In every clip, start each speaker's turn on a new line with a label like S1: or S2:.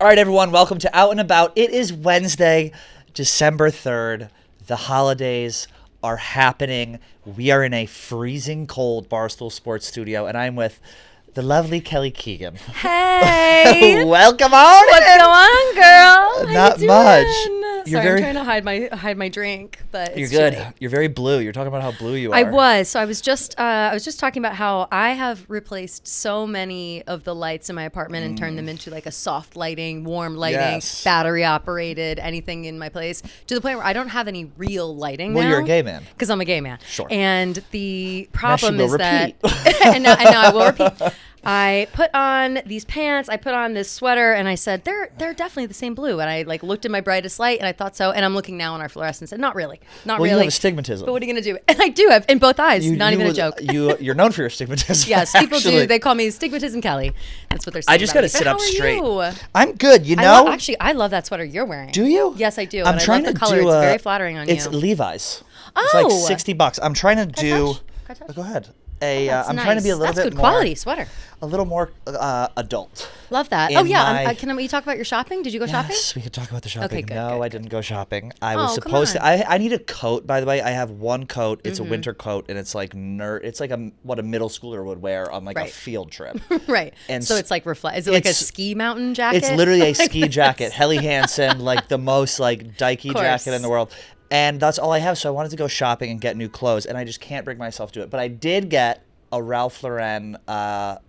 S1: All right, everyone, welcome to Out and About. It is Wednesday, December 3rd. The holidays are happening. We are in a freezing cold Barstool Sports studio, and I'm with the lovely Kelly Keegan.
S2: Hey!
S1: Welcome on.
S2: What's going on, girl?
S1: Not much.
S2: Sorry, I'm trying to hide my drink, but it's
S1: You're good.
S2: too late.
S1: You're very blue. You're talking about how blue you are.
S2: I was. So I was just talking about how I have replaced so many of the lights in my apartment and turned them into like a soft lighting, warm lighting,
S1: Yes.
S2: battery operated, anything in my place, to the point where I don't have any real lighting now.
S1: Well, you're a gay man.
S2: Because I'm a gay man.
S1: Sure.
S2: And the problem
S1: will
S2: is that,
S1: repeat.
S2: and now I will repeat. I put on these pants, I put on this sweater, and I said, they're definitely the same blue. And I like looked at my brightest light, and I thought so. And I'm looking now on our fluorescence, and said, not really.
S1: Well, you have astigmatism.
S2: But what are you going to do? And I do have in both eyes, not even a joke.
S1: You're known for your astigmatism.
S2: Yes, people
S1: actually.
S2: do. They call me Stigmatism Kelly. That's what they're saying.
S1: I just got to
S2: got
S1: sit up straight.
S2: You?
S1: I'm good, you know?
S2: I love that sweater you're wearing.
S1: Do you?
S2: Yes, I do.
S1: I'm
S2: and
S1: trying
S2: I love
S1: to
S2: the color.
S1: do
S2: It's very flattering on you.
S1: It's Levi's.
S2: Oh.
S1: It's like $60. I'm trying to do.
S2: Can I touch?
S1: Go ahead.
S2: That's
S1: I'm
S2: nice.
S1: trying to be a little
S2: That's
S1: bit
S2: good
S1: more
S2: quality sweater.
S1: A little more adult.
S2: Love that.
S1: In
S2: Oh yeah.
S1: my-
S2: Can we talk about your shopping? Did you go shopping?
S1: Yes, we could talk about the shopping.
S2: Okay, good,
S1: no,
S2: good,
S1: I didn't go shopping. I was
S2: Oh, come
S1: supposed to.
S2: on.
S1: I need a coat, by the way. I have one coat. It's a winter coat, and it's like It's like what a middle schooler would wear on like a
S2: Right.
S1: field trip.
S2: Right.
S1: And
S2: so it's like Is it like a
S1: it's-
S2: ski mountain jacket?
S1: It's literally a
S2: Like
S1: ski
S2: this?
S1: jacket. Helly Hansen, like the most like dykey
S2: Course.
S1: jacket in the world. And that's all I have. So I wanted to go shopping and get new clothes, and I just can't bring myself to it. But I did get a Ralph Lauren, not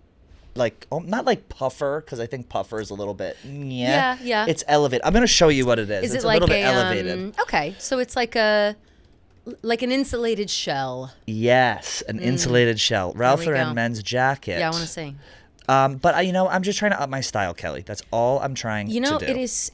S1: like puffer, because I think puffer is a little bit,
S2: Yeah.
S1: It's elevated. I'm going to show you what it is.
S2: Is
S1: It's
S2: it
S1: a
S2: like
S1: little bit elevated.
S2: Okay, so it's like an insulated shell.
S1: Yes, an insulated shell. Ralph
S2: we
S1: Lauren
S2: go.
S1: men's jacket.
S2: Yeah, I want to see.
S1: But I'm just trying to up my style, Kelly. That's all I'm trying to do.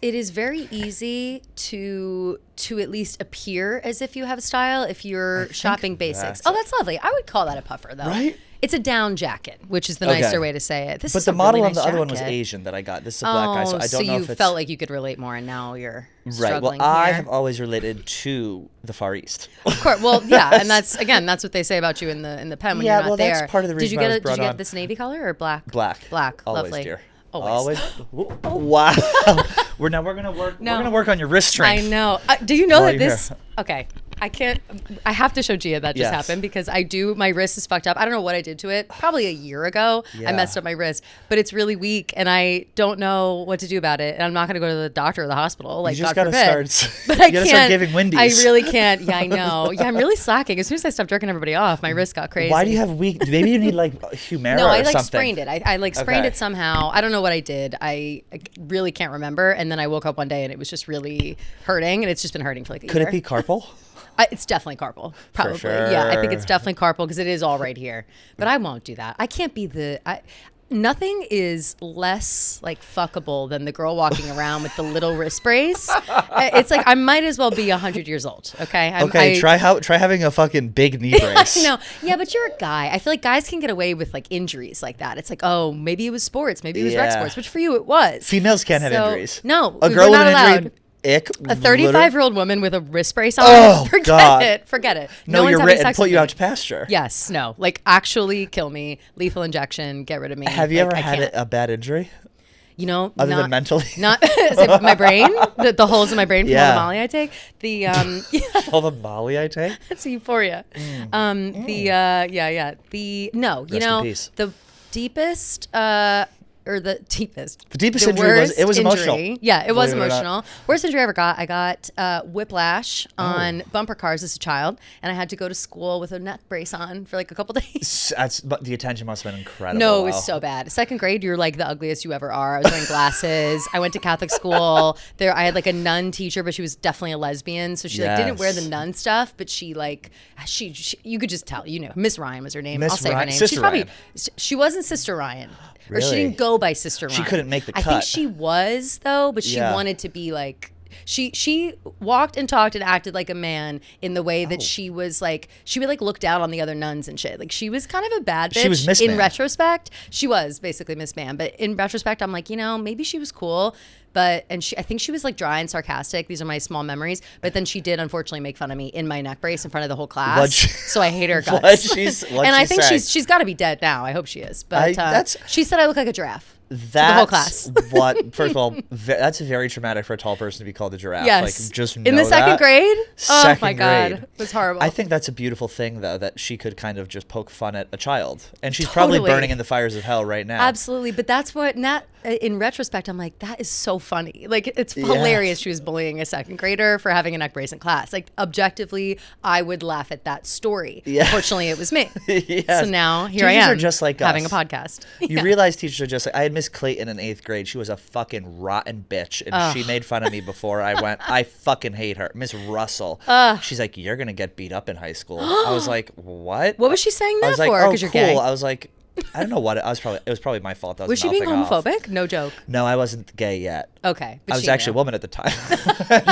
S2: It is very easy to at least appear as if you have style if you're shopping basics.
S1: that's
S2: Oh,
S1: it.
S2: that's lovely. I would call that a puffer, though.
S1: Right?
S2: It's a down jacket, which is the
S1: Okay.
S2: nicer way to say it. This
S1: But
S2: is
S1: the
S2: a
S1: model
S2: really
S1: on the
S2: nice
S1: other one was
S2: jacket.
S1: Asian that I got. This is a black guy, so I don't know
S2: you
S1: if it's
S2: felt like you could relate more, and now you're
S1: right. Well,
S2: struggling
S1: I
S2: here.
S1: have always related to the Far East.
S2: Of course. Well, yeah, and that's what they say about you in the pen when
S1: Yeah,
S2: you're not
S1: well,
S2: there.
S1: that's part of the reason I was
S2: Did
S1: brought
S2: you
S1: on.
S2: get this navy color or black?
S1: Black.
S2: Black.
S1: Always,
S2: Lovely.
S1: dear.
S2: Always.
S1: Wow. We're gonna work.
S2: No.
S1: We're gonna work on your wrist strength.
S2: I know. Do you know
S1: While
S2: that
S1: you're
S2: this?
S1: here.
S2: Okay. I can't. I have to show Gia that just
S1: Yes.
S2: happened because my wrist is fucked up. I don't know what I did to it. Probably a year ago,
S1: Yeah.
S2: I messed up my wrist, but it's really weak, and I don't know what to do about it. And I'm not going to go to the doctor or the hospital. Like,
S1: You just
S2: God
S1: gotta
S2: forbid.
S1: start.
S2: But
S1: You
S2: I
S1: gotta
S2: can't.
S1: start giving Wendy's.
S2: I really can't. Yeah, I know. Yeah, I'm really slacking. As soon as I stopped jerking everybody off, my wrist got crazy.
S1: Why do you have weak? Maybe you need like Humira
S2: No, I
S1: or
S2: like
S1: something.
S2: sprained it. I like sprained
S1: Okay.
S2: it somehow. I don't know what I did. I really can't remember. And then I woke up one day and it was just really hurting, and it's just been hurting for like a
S1: Could
S2: year.
S1: it be carpal?
S2: It's definitely carpal, probably. Yeah, I think it's definitely carpal because it is all right here. But I won't do that. I can't be nothing is less like fuckable than the girl walking around with the little wrist brace. It's like I might as well be 100 years old. Okay.
S1: Try having a fucking big knee brace.
S2: No, yeah, but you're a guy. I feel like guys can get away with like injuries like that. It's like, oh, maybe it was sports, maybe it was rec
S1: Yeah.
S2: sports, which for you it was.
S1: Females can't have
S2: So-
S1: injuries.
S2: No,
S1: A
S2: we're
S1: girl with
S2: not
S1: an
S2: allowed.
S1: injury. Ick.
S2: A 35-year-old woman with a wrist brace on.
S1: Oh,
S2: forget
S1: God.
S2: it. Forget it.
S1: No,
S2: one's
S1: you're
S2: having
S1: written.
S2: sex
S1: Put
S2: with
S1: you
S2: me.
S1: out to pasture.
S2: Yes, no. Like, actually kill me. Lethal injection. Get rid of me.
S1: Have you
S2: Like,
S1: ever
S2: I
S1: had
S2: can't.
S1: a bad injury?
S2: You know,
S1: Other than mentally?
S2: Not is it my brain. The holes in my brain from all
S1: Yeah.
S2: the Molly I take. The
S1: All the Molly I take?
S2: that's euphoria. The no. You
S1: Rest in
S2: know,
S1: peace.
S2: the deepest. The deepest.
S1: The deepest injury was- it was
S2: worst
S1: emotional.
S2: injury- Yeah, it was
S1: Believe it or not.
S2: emotional. Worst injury I ever got. I got whiplash on bumper cars as a child, and I had to go to school with a neck brace on for like a couple days.
S1: But the attention must have been incredible.
S2: No, it
S1: Wow.
S2: was so bad. Second grade, you're like the ugliest you ever are. I was wearing glasses. I went to Catholic school. I had like a nun teacher, but she was definitely a lesbian, so she like didn't wear the
S1: Yes.
S2: nun stuff, but she like she you could just tell. You know, Miss Ryan was her name.
S1: Miss
S2: I'll say her
S1: Ryan-
S2: name.
S1: Sister
S2: She's probably
S1: Ryan.
S2: she wasn't Sister Ryan. Or she
S1: Really?
S2: didn't go by Sister Ryan.
S1: She couldn't make the
S2: I
S1: cut.
S2: think she was though, but she
S1: Yeah.
S2: wanted to be like she walked and talked and acted like a man in the way that she was like she would like look down on the other nuns and shit. Like she was kind of a bad bitch.
S1: She was Miss
S2: in
S1: Man.
S2: retrospect. She was basically Miss Man, but in retrospect, I'm like, you know, maybe she was cool. But I think she was like dry and sarcastic. These are my small memories. But then she did unfortunately make fun of me in my neck brace in front of the whole class.
S1: What'd she-
S2: So I hate her guts.
S1: What'd she
S2: and I think
S1: say?
S2: she's got to be dead now. I hope she is. But
S1: that's-
S2: she said I look like a giraffe.
S1: That's
S2: the whole class.
S1: What, first of all, that's very traumatic for a tall person to be called a giraffe.
S2: Yes.
S1: Like, just
S2: in the second grade?
S1: Second
S2: oh my God.
S1: grade.
S2: It was horrible.
S1: I think that's a beautiful thing, though, that she could kind of just poke fun at a child. And she's probably burning in the fires of hell right now.
S2: Absolutely. But that's what, in retrospect, I'm like, that is so funny. Like, it's hilarious she was bullying a second grader for having a neck brace in class. Like, objectively, I would laugh at that story.
S1: Yeah.
S2: Fortunately, it was me.
S1: Yes.
S2: So now here
S1: teachers
S2: I am.
S1: Are just like
S2: having
S1: us.
S2: a podcast.
S1: You realize teachers are just like, I had Miss Clayton in 8th grade. She was a fucking rotten bitch. And she made fun of me before I went. I fucking hate her. Miss Russell. She's like, you're going to get beat up in high school. I was like, what?
S2: What was she saying that
S1: I was like,
S2: for?
S1: oh,
S2: Because you're
S1: cool.
S2: gay.
S1: I was like, I don't know what. It was probably my fault. I
S2: Was she being
S1: mouthing
S2: homophobic?
S1: off.
S2: No joke.
S1: No, I wasn't gay yet.
S2: Okay. But
S1: I was
S2: she
S1: actually
S2: knew.
S1: a woman at the time.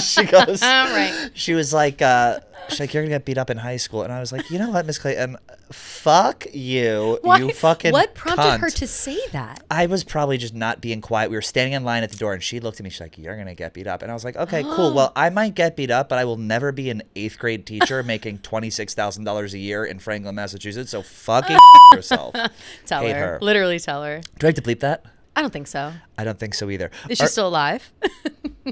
S1: She goes,
S2: right.
S1: she was like, you're going to get beat up in high school. And I was like, you know what, Miss Clayton? Fuck you.
S2: Why?
S1: You fucking
S2: What prompted
S1: cunt.
S2: her to say that?
S1: I was probably just not being quiet. We were standing in line at the door, and she looked at me. She's like, you're going to get beat up. And I was like, okay, cool. Well, I might get beat up, but I will never be an 8th grade teacher making $26,000 a year in Franklin, Massachusetts. So fucking yourself.
S2: Tell
S1: Hate
S2: her.
S1: her.
S2: Literally tell her.
S1: Do I have to bleep that?
S2: I don't think so.
S1: I don't think so either.
S2: Is she still alive?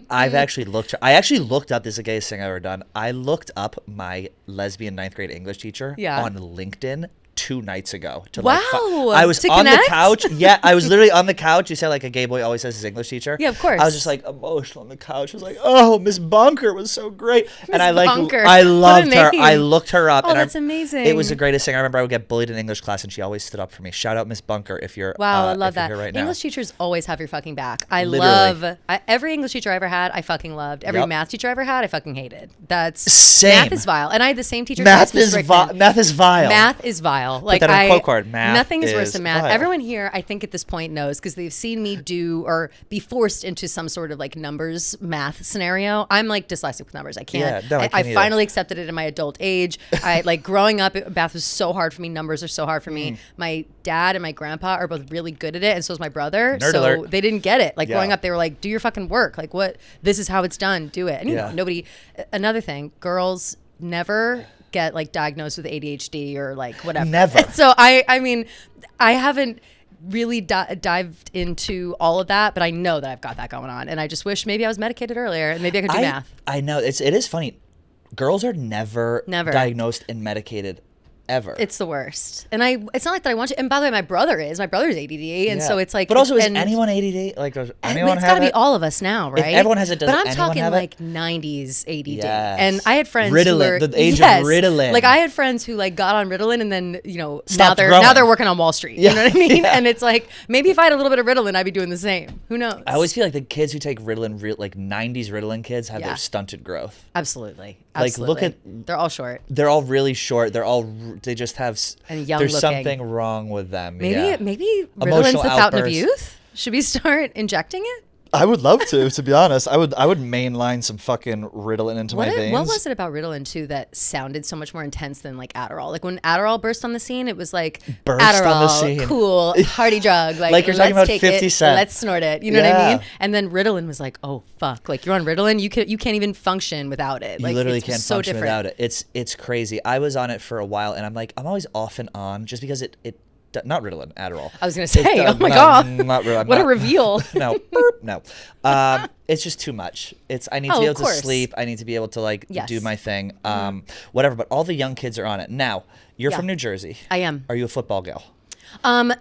S1: I actually looked up, this is the gayest thing I've ever done. I looked up my lesbian 9th grade English teacher on LinkedIn 2 nights ago. I was
S2: to
S1: on
S2: connect?
S1: the couch. Yeah, I was literally on the couch. You said like a gay boy always says his English teacher.
S2: Yeah, of course.
S1: I was just like emotional on the couch. I was like, oh, Miss Bunker was so great. And I
S2: Bunker.
S1: I
S2: What a
S1: loved her.
S2: name.
S1: I looked her up.
S2: Oh,
S1: and
S2: that's amazing.
S1: It was the greatest thing. I remember I would get bullied in English class, and she always stood up for me. Shout out Miss Bunker if you're
S2: Wow, I love
S1: if you're
S2: that.
S1: here right now.
S2: English teachers always have your fucking back. I
S1: Literally.
S2: love every English teacher I ever had. I fucking loved. Every
S1: Yep.
S2: math teacher I ever had. I fucking hated. That's
S1: Same.
S2: Math is vile, and I had the same teacher.
S1: Math
S2: Miss
S1: is
S2: Rickman.
S1: math is vile.
S2: Math is vile. Like
S1: that on a quote card. Math
S2: nothing is worse
S1: is
S2: than math.
S1: vile.
S2: Everyone here, I think, at this point knows because they've seen me do or be forced into some sort of like numbers math scenario. I'm like dyslexic with numbers. I can't.
S1: Yeah, no, I can't
S2: I
S1: either.
S2: finally accepted it in my adult age. I like growing up. Math was so hard for me. Numbers are so hard for me. My dad and my grandpa are both really good at it, and so is my brother.
S1: Nerd
S2: so
S1: alert.
S2: they didn't get it. Like
S1: Yeah.
S2: growing up, they were like, "Do your fucking work. Like what? This is how it's done. Do it." And you know,
S1: Yeah.
S2: nobody. Another thing, girls never get like diagnosed with ADHD or like whatever.
S1: Never.
S2: So I mean, I haven't really dived into all of that, but I know that I've got that going on, and I just wish maybe I was medicated earlier, and maybe I could do math.
S1: I know it is funny. Girls are never diagnosed and medicated ever.
S2: It's the worst, and it's not like that I want to. And by the way, my brother's ADD, and so it's like.
S1: But also, is
S2: and
S1: anyone ADD? Like, does anyone
S2: it's
S1: have
S2: got to
S1: it?
S2: be all of us now, right?
S1: If everyone has it, does
S2: But I'm
S1: anyone
S2: talking
S1: have it?
S2: like 90s ADD,
S1: Yes.
S2: and I had friends
S1: Ritalin,
S2: who were
S1: the age of Ritalin.
S2: Like I had friends who like got on Ritalin, and then
S1: Stopped
S2: now
S1: growing.
S2: they're working on Wall Street.
S1: Yeah.
S2: You know what I mean?
S1: Yeah.
S2: And it's like maybe if I had a little bit of Ritalin, I'd be doing the same. Who knows?
S1: I always feel like the kids who take Ritalin, like 90s Ritalin kids, have
S2: Yeah.
S1: their stunted growth.
S2: Absolutely.
S1: Like, look at-
S2: they're all short
S1: They're all really short. They just have.
S2: and young
S1: There's
S2: looking.
S1: something wrong with them.
S2: Maybe
S1: yeah.
S2: Ritalin's
S1: Emotional
S2: the fountain of
S1: outbursts.
S2: youth. Should we start injecting it?
S1: I would love to be honest. I would mainline some fucking Ritalin into my veins.
S2: What was it about Ritalin too that sounded so much more intense than like Adderall? Like when Adderall burst on the scene, it was like
S1: Burst
S2: Adderall,
S1: on the scene.
S2: cool, party drug.
S1: Like you're talking
S2: let's
S1: about
S2: take
S1: 50
S2: it,
S1: Cent.
S2: let's snort it. You know what I
S1: Yeah.
S2: mean? And then Ritalin was like, oh fuck, like you're on Ritalin, you can't even function without it.
S1: You
S2: Like,
S1: literally
S2: it's
S1: can't
S2: so
S1: function
S2: different.
S1: without it. It's crazy. I was on it for a while, and I'm always off and on just because it not Ritalin, Adderall.
S2: I was gonna say, oh my
S1: no,
S2: god,
S1: not Ritalin.
S2: what a reveal.
S1: No, burp, no. It's just too much. I need to be
S2: Oh,
S1: able
S2: of
S1: to
S2: course.
S1: sleep. I need to be able to like
S2: Yes.
S1: do my thing. Whatever. But all the young kids are on it now. You're
S2: Yeah.
S1: from New Jersey.
S2: I am.
S1: Are you a football gal?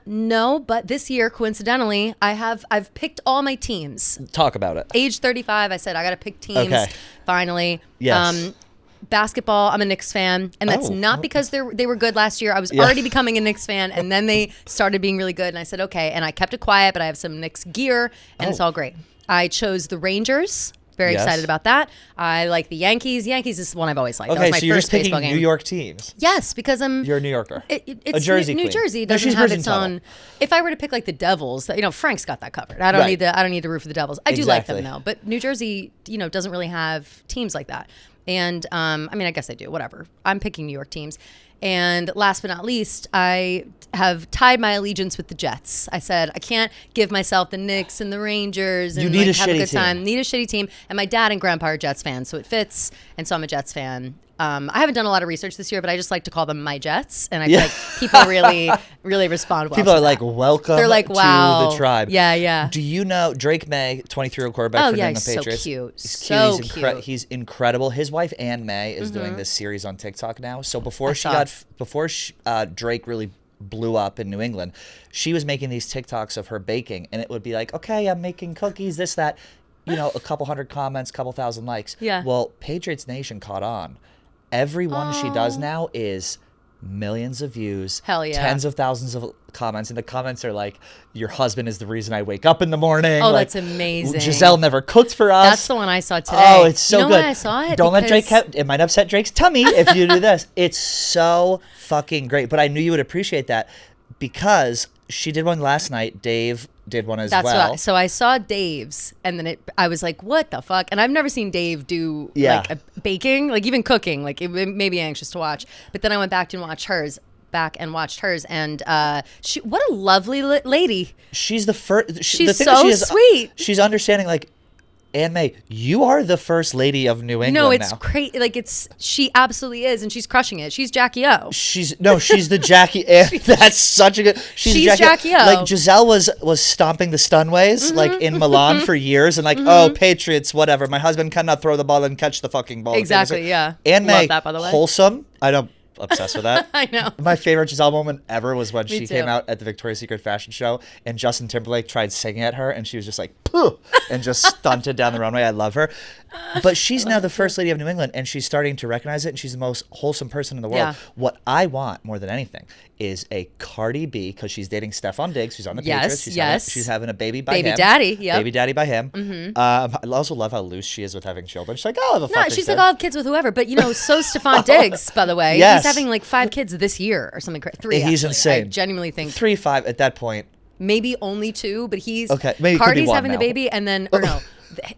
S2: No, but this year, coincidentally, I've picked all my teams.
S1: Talk about it.
S2: Age 35, I said I got to pick teams.
S1: Okay.
S2: Finally.
S1: Yes.
S2: Basketball, I'm a Knicks fan, and that's
S1: Oh.
S2: not because they were good last year. I was already becoming a Knicks fan, and then they started being really good, and I said okay, and I kept it quiet, but I have some Knicks gear, and it's all great. I chose the Rangers. Very
S1: Yes.
S2: excited about that. I like the Yankees. Yankees is the one I've always liked. That
S1: Okay,
S2: was my
S1: so you're
S2: first
S1: just picking
S2: baseball game.
S1: New York teams.
S2: Yes, because I'm.
S1: You're a New Yorker.
S2: It's
S1: a Jersey
S2: New
S1: queen.
S2: Jersey
S1: No,
S2: doesn't
S1: she's
S2: have
S1: Virgin
S2: its
S1: Tunnel.
S2: own. If I were to pick like the Devils, Frank's got that covered. I don't
S1: Right.
S2: need to root for the Devils. I do like them
S1: Exactly.
S2: though, but New Jersey, doesn't really have teams like that. And I guess they do. Whatever. I'm picking New York teams. And last but not least, I have tied my allegiance with the Jets. I said I can't give myself the Knicks and the Rangers and
S1: You need
S2: like,
S1: a
S2: have a
S1: shitty
S2: good time.
S1: team.
S2: Need a shitty team. And my dad and grandpa are Jets fans, so it fits. And so I'm a Jets fan. I haven't done a lot of research this year, but I just like to call them my Jets, and I feel like people really respond well.
S1: People
S2: to
S1: are like,
S2: that.
S1: welcome
S2: They're like, wow.
S1: to the tribe.
S2: Yeah.
S1: Do you know Drake May, 23-year-old quarterback for New England Patriots?
S2: So cute.
S1: He's incredible. His wife Ann May is doing this series on TikTok now. So before Drake really blew up in New England, she was making these TikToks of her baking, and it would be like, okay, I'm making cookies, this, that, a couple hundred comments, couple thousand likes.
S2: Yeah.
S1: Well, Patriots Nation caught on. Every one she does now is millions of views,
S2: hell yeah,
S1: tens of thousands of comments, and the comments are like, your husband is the reason I wake up in the morning.
S2: Oh,
S1: like,
S2: that's amazing.
S1: Giselle never cooked for us.
S2: That's the one I saw today.
S1: Oh, it's so good.
S2: Why I saw it?
S1: Don't let Drake it might upset Drake's tummy if you do this. It's so fucking great. But I knew you would appreciate that because she did one last night. Dave did one as well.
S2: So I saw Dave's, and then I was like, what the fuck? And I've never seen Dave do like a baking, like even cooking. Like it made me anxious to watch. But then I went back and watched hers. And what a lovely lady.
S1: She's the first.
S2: She's so sweet.
S1: She's understanding, like, Ann May, you are the first lady of New England.
S2: No, it's
S1: now.
S2: crazy. Like she absolutely is, and she's crushing it. She's Jackie O.
S1: She's the Jackie. That's such a good. She's
S2: Jackie O.
S1: Like Giselle was stomping the Stunways like in Milan for years, and like, oh, Patriots, whatever. My husband cannot throw the ball and catch the fucking ball.
S2: Exactly. Yeah.
S1: Ann May,
S2: love that, by the way.
S1: Wholesome. I don't. Obsessed with that.
S2: I know.
S1: My favorite Giselle moment ever was when she
S2: too.
S1: came out at the Victoria's Secret fashion show and Justin Timberlake tried singing at her and she was just like, pooh, and just stunted down the runway. I love her. But she's now the first lady of New England and she's starting to recognize it and she's the most wholesome person in the world. Yeah. What I want more than anything is a Cardi B, because she's dating Stephon Diggs, who's on the Patriots. She's having a baby by him.
S2: Baby daddy, yep.
S1: Baby daddy by him. Mm-hmm. I also love how loose she is with having children. She's like, oh, I'll have a fucking
S2: she's
S1: kid.
S2: like, I'll have kids with whoever. But, so Stephon Diggs, by the way,
S1: yes.
S2: he's having like 5 kids this year or something. 3,
S1: He's
S2: actually.
S1: insane.
S2: I genuinely think
S1: 3, 5 at that point.
S2: Maybe only 2, but he's
S1: okay. Maybe
S2: Cardi's
S1: having
S2: the baby, and then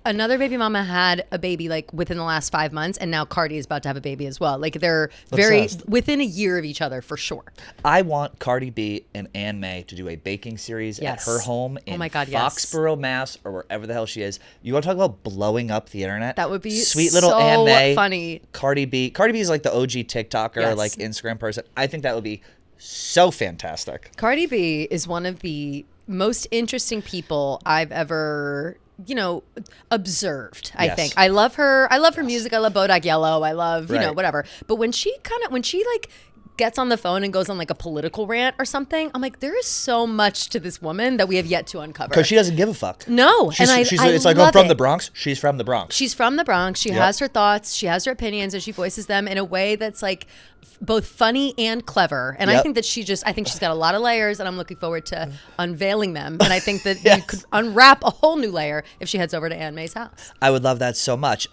S2: another baby mama had a baby like within the last 5 months, and now Cardi is about to have a baby as well. Like they're very within a year of each other for sure.
S1: I want Cardi B and Ann May to do a baking series at her home in Foxborough, Mass, or wherever the hell she is. You want to talk about blowing up the internet?
S2: That would be
S1: sweet little Ann May,
S2: funny.
S1: Cardi B. Cardi B is like the OG TikToker, like Instagram person. I think that would be so fantastic.
S2: Cardi B is one of the most interesting people I've ever observed. I think I love her music. I love Bodak Yellow. I love whatever. But when she like gets on the phone and goes on like a political rant or something, I'm like, there is so much to this woman that we have yet to uncover.
S1: Because she doesn't give a fuck.
S2: No,
S1: it's like, I'm from the Bronx. She's from the Bronx.
S2: She's from the Bronx. She has her thoughts. She has her opinions, and she voices them in a way that's like both funny and clever. And I think that she's got a lot of layers, and I'm looking forward to unveiling them. And I think that you could unwrap a whole new layer if she heads over to Ann May's house.
S1: I would love that so much.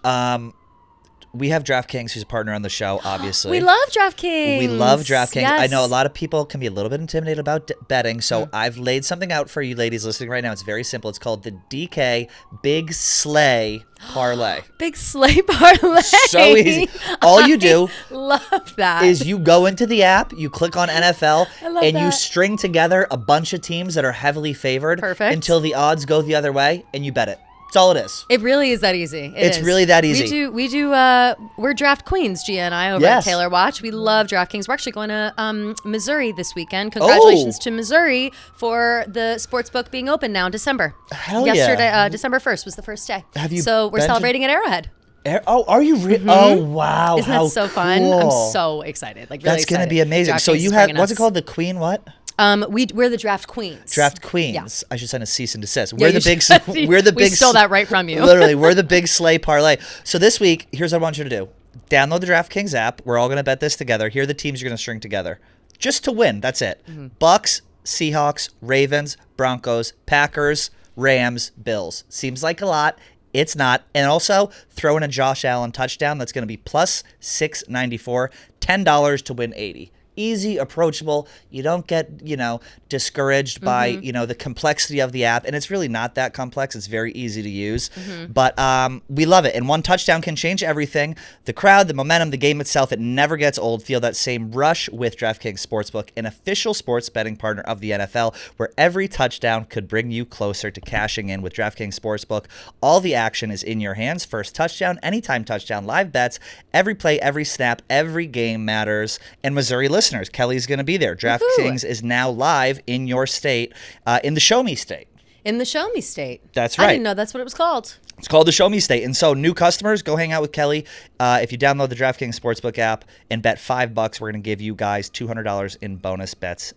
S1: We have DraftKings, who's a partner on the show, obviously.
S2: We love DraftKings.
S1: We love DraftKings.
S2: Yes.
S1: I know a lot of people can be a little bit intimidated about betting, so I've laid something out for you ladies listening right now. It's very simple. It's called the DK Big Slay Parlay.
S2: Big Slay Parlay.
S1: So easy. All you do
S2: love that.
S1: is you go into the app, you click on NFL, and
S2: that.
S1: you string together a bunch of teams that are heavily favored until the odds go the other way, and you bet it. That's all it is.
S2: It really is that easy.
S1: It's really that easy.
S2: We're draft queens, Gia and I, over at Taylor Watch. We love DraftKings. We're actually going to Missouri this weekend. Congratulations to Missouri for the sportsbook being open now in December.
S1: Hell
S2: Yesterday, December 1st was the first day. So we're celebrating at Arrowhead.
S1: Are you really? Oh, wow.
S2: Isn't that so fun? I'm so excited. Like, really
S1: That's going to be amazing. So you have, what's it called? The Queen what?
S2: We're the Draft Queens.
S1: Draft Queens. Yeah. I should send a cease and desist. We're
S2: the big. We stole that right from you.
S1: Literally, we're the Big Slay Parlay. So this week, here's what I want you to do: download the DraftKings app. We're all going to bet this together. Here are the teams you're going to string together, just to win. That's it. Bucks, Seahawks, Ravens, Broncos, Packers, Rams, Bills. Seems like a lot. It's not. And also throw in a Josh Allen touchdown. That's going to be plus 694, $10 to win 80. easy, approachable. You don't get, discouraged by, the complexity of the app. And it's really not that complex. It's very easy to use. But we love it. And one touchdown can change everything. The crowd, the momentum, the game itself, it never gets old. Feel that same rush with DraftKings Sportsbook, an official sports betting partner of the NFL, where every touchdown could bring you closer to cashing in with DraftKings Sportsbook. All the action is in your hands. First touchdown, anytime touchdown, live bets, every play, every snap, every game matters. And Missouri listeners, Kelly's going to be there. DraftKings is now live in your state, in the Show Me State.
S2: In the Show Me State.
S1: That's right.
S2: I didn't know that's what it was called.
S1: It's called the Show Me State. And so new customers, go hang out with Kelly. If you download the DraftKings Sportsbook app and bet $5, we're going to give you guys $200 in bonus bets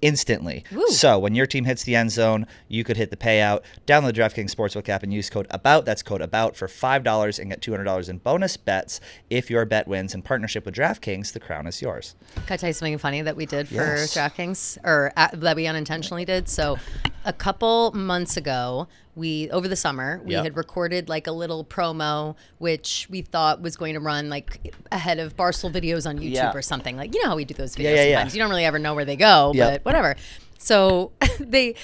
S1: instantly.
S2: Woo.
S1: So when your team hits the end zone, you could hit the payout. Download the DraftKings Sportsbook app and use code ABOUT. That's code ABOUT for $5 and get $200 in bonus bets if your bet wins. In partnership with DraftKings, the crown is yours.
S2: Can I tell you something funny that we did for DraftKings, or that we unintentionally did? So a couple months ago, over the summer, we had recorded like a little promo, which we thought was going to run like ahead of Barstool videos on YouTube or something. Like, how we do those videos sometimes. You don't really ever know where they go, but whatever. So we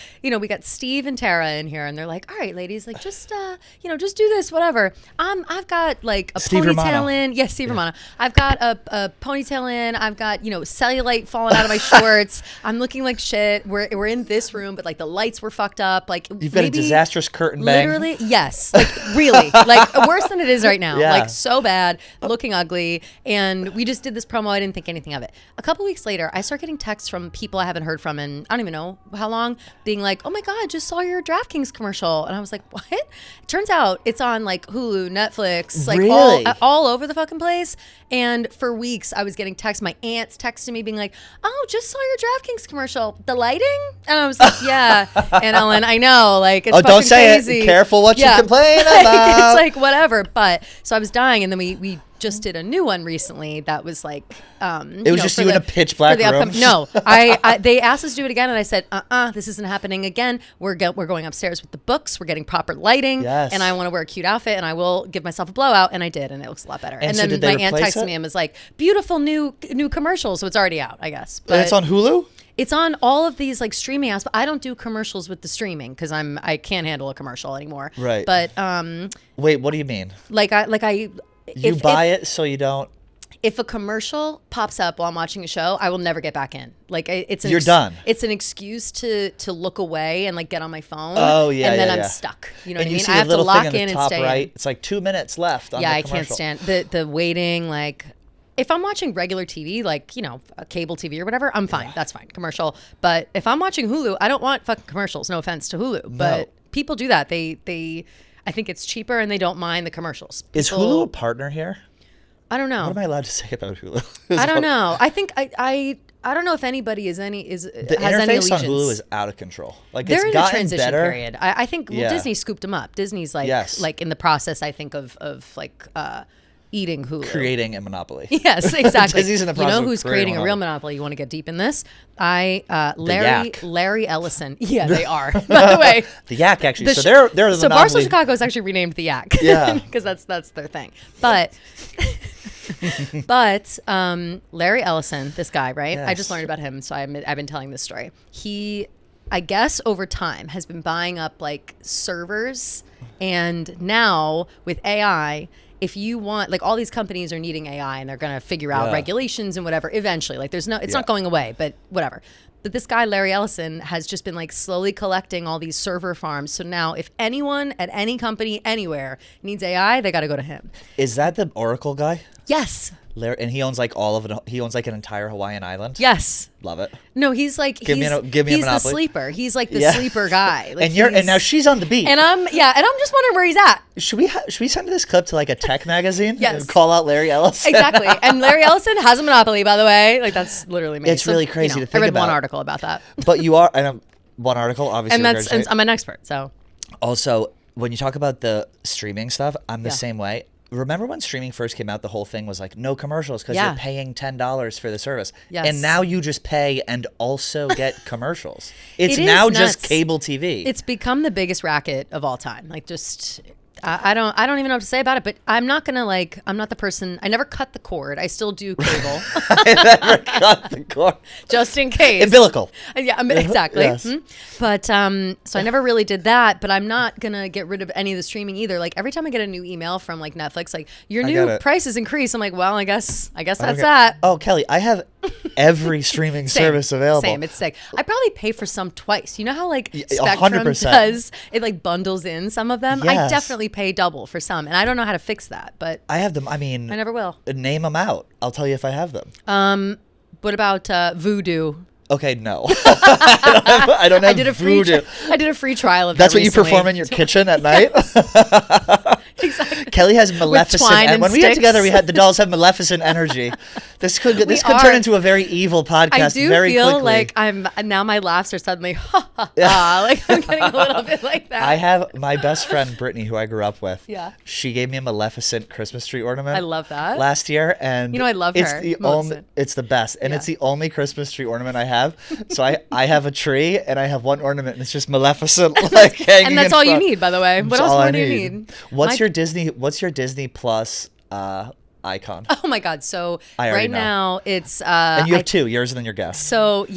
S2: got Steve and Tara in here, and they're like, "All right, ladies, like just do this, whatever." I've got like a
S1: Steve
S2: ponytail
S1: Romano.
S2: in. Yes, Steve Romano. I've got a ponytail in. I've got cellulite falling out of my shorts. I'm looking like shit. We're in this room, but like the lights were fucked up. Like
S1: you've got a disastrous curtain bang.
S2: Literally, yes, like really, like worse than it is right now.
S1: Yeah.
S2: Like so bad, looking ugly. And we just did this promo. I didn't think anything of it. A couple weeks later, I start getting texts from people I haven't heard from in I don't even know how long, being like, "Oh my God, just saw your DraftKings commercial." And I was like, "What?" It turns out it's on like Hulu, Netflix, like
S1: really?
S2: all over the fucking place. And for weeks I was getting texts. My aunts texting me being like, "Oh, just saw your DraftKings commercial. The lighting?" And I was like, "Yeah." And Ellen, I know, like it's fucking
S1: don't say
S2: crazy.
S1: it. Careful what you complain about.
S2: It's like whatever. But so I was dying, and then we just did a new one recently that was like
S1: it was just you in a pitch black room.
S2: No, they asked us to do it again, and I said, this isn't happening again. We're going upstairs with the books. We're getting proper lighting, and I want to wear a cute outfit, and I will give myself a blowout, and I did, and it looks a lot better. And
S1: so
S2: then my aunt texted me and was like, "Beautiful new commercial," so it's already out, I guess. But
S1: and it's on Hulu?
S2: It's on all of these like streaming apps, but I don't do commercials with the streaming because I can't handle a commercial anymore.
S1: Right.
S2: But
S1: wait, what do you mean?
S2: You
S1: buy it so you don't.
S2: If a commercial pops up while I'm watching a show, I will never get back in. Like
S1: You're done.
S2: It's an excuse to look away and like get on my phone.
S1: Oh yeah,
S2: and then
S1: yeah.
S2: I'm stuck. You know
S1: and
S2: what I mean?
S1: See
S2: I have to
S1: little
S2: lock
S1: thing
S2: in
S1: the
S2: and
S1: top
S2: stay
S1: right.
S2: in.
S1: It's like 2 minutes left. On
S2: yeah,
S1: the
S2: I can't stand the waiting. Like if I'm watching regular TV, like a cable TV or whatever, I'm fine. That's fine. Commercial. But if I'm watching Hulu, I don't want fucking commercials. No offense to Hulu, but people do that. They I think it's cheaper and they don't mind the commercials.
S1: Is Hulu a partner here?
S2: I don't know.
S1: What am I allowed to say about Hulu?
S2: I don't know. I think I don't know if anybody has any
S1: interface on Hulu is out of control. Like
S2: they're
S1: it's
S2: in a
S1: gotten
S2: transition
S1: better.
S2: period. I think Disney scooped them up. Disney's like in the process, I think of eating Hulu,
S1: creating a monopoly.
S2: Yes, exactly.
S1: Disney's in the process
S2: you know
S1: of
S2: who's creating a real monopoly? You want to get deep in this? Larry Ellison. Yeah, they are. By the way,
S1: the Yak actually. So they're the
S2: so
S1: monopoly.
S2: Barstool Chicago is actually renamed the Yak.
S1: Yeah,
S2: because that's their thing. But. But Larry Ellison, this guy, right?
S1: Yes.
S2: I just learned about him, so I've been telling this story. He, I guess, over time has been buying up like servers, and now with AI, if you want, like all these companies are needing AI, and they're gonna figure out regulations and whatever eventually. Like it's not going away, but whatever. But this guy, Larry Ellison, has just been like slowly collecting all these server farms. So now if anyone at any company anywhere needs AI, they got to go to him.
S1: Is that the Oracle guy?
S2: Yes.
S1: And he owns like all of it. He owns like an entire Hawaiian island.
S2: Yes.
S1: Love it.
S2: No, he's like
S1: give me a
S2: he's
S1: monopoly.
S2: The sleeper. He's like the sleeper guy. Like
S1: and now she's on the beat.
S2: And I'm just wondering where he's at.
S1: Should we send this clip to like a tech magazine?
S2: Yes.
S1: And call out Larry Ellison.
S2: Exactly. And Larry Ellison has a monopoly, by the way. Like that's literally me.
S1: It's really crazy to think about.
S2: I read one article about that.
S1: But you are, and one article obviously.
S2: And I'm an expert. So.
S1: Also, when you talk about the streaming stuff, I'm the same way. Remember when streaming first came out, the whole thing was like no commercials because you're paying $10 for the service. Yes. And now you just pay and also get commercials. It's now just cable TV.
S2: It's become the biggest racket of all time. Like just I don't even know what to say about it, but I'm not the person. I never cut the cord. I still do cable.
S1: I never cut the cord.
S2: Just in case.
S1: Umbilical.
S2: Yeah, exactly.
S1: Yes.
S2: But so I never really did that, but I'm not going to get rid of any of the streaming either. Like every time I get a new email from like Netflix, like your new price has increased. I'm like, well, I guess that's that.
S1: Oh, Kelly, I have every streaming service available.
S2: Same, it's sick. I probably pay for some twice. You know how like
S1: 100%.
S2: Spectrum does, it like bundles in some of them?
S1: Yes.
S2: I definitely pay double for some, and I don't know how to fix that, but
S1: I have them. I mean,
S2: I never will.
S1: Name them out. I'll tell you if I have them.
S2: What about Voodoo?
S1: Okay, no. I don't have Voodoo.
S2: I did a free trial of
S1: That's
S2: that
S1: what you perform in your kitchen at night?
S2: Exactly.
S1: Kelly has Maleficent. And when we get together, the dolls have Maleficent energy. This could turn into a very evil podcast very quickly.
S2: I do feel like now my laughs are suddenly, like I'm getting a little bit like that.
S1: I have my best friend, Brittany, who I grew up with.
S2: Yeah.
S1: She gave me a Maleficent Christmas tree ornament.
S2: I love that.
S1: Last year. And
S2: I love her.
S1: It's the best. And it's the only Christmas tree ornament I have. So I have a tree and I have one ornament and it's just Maleficent like hanging
S2: and that's all you need, by the way. What else more do you need?
S1: What's your Disney Plus icon?
S2: Oh my God. So right now it's
S1: and you have two, yours and then your guest.
S2: So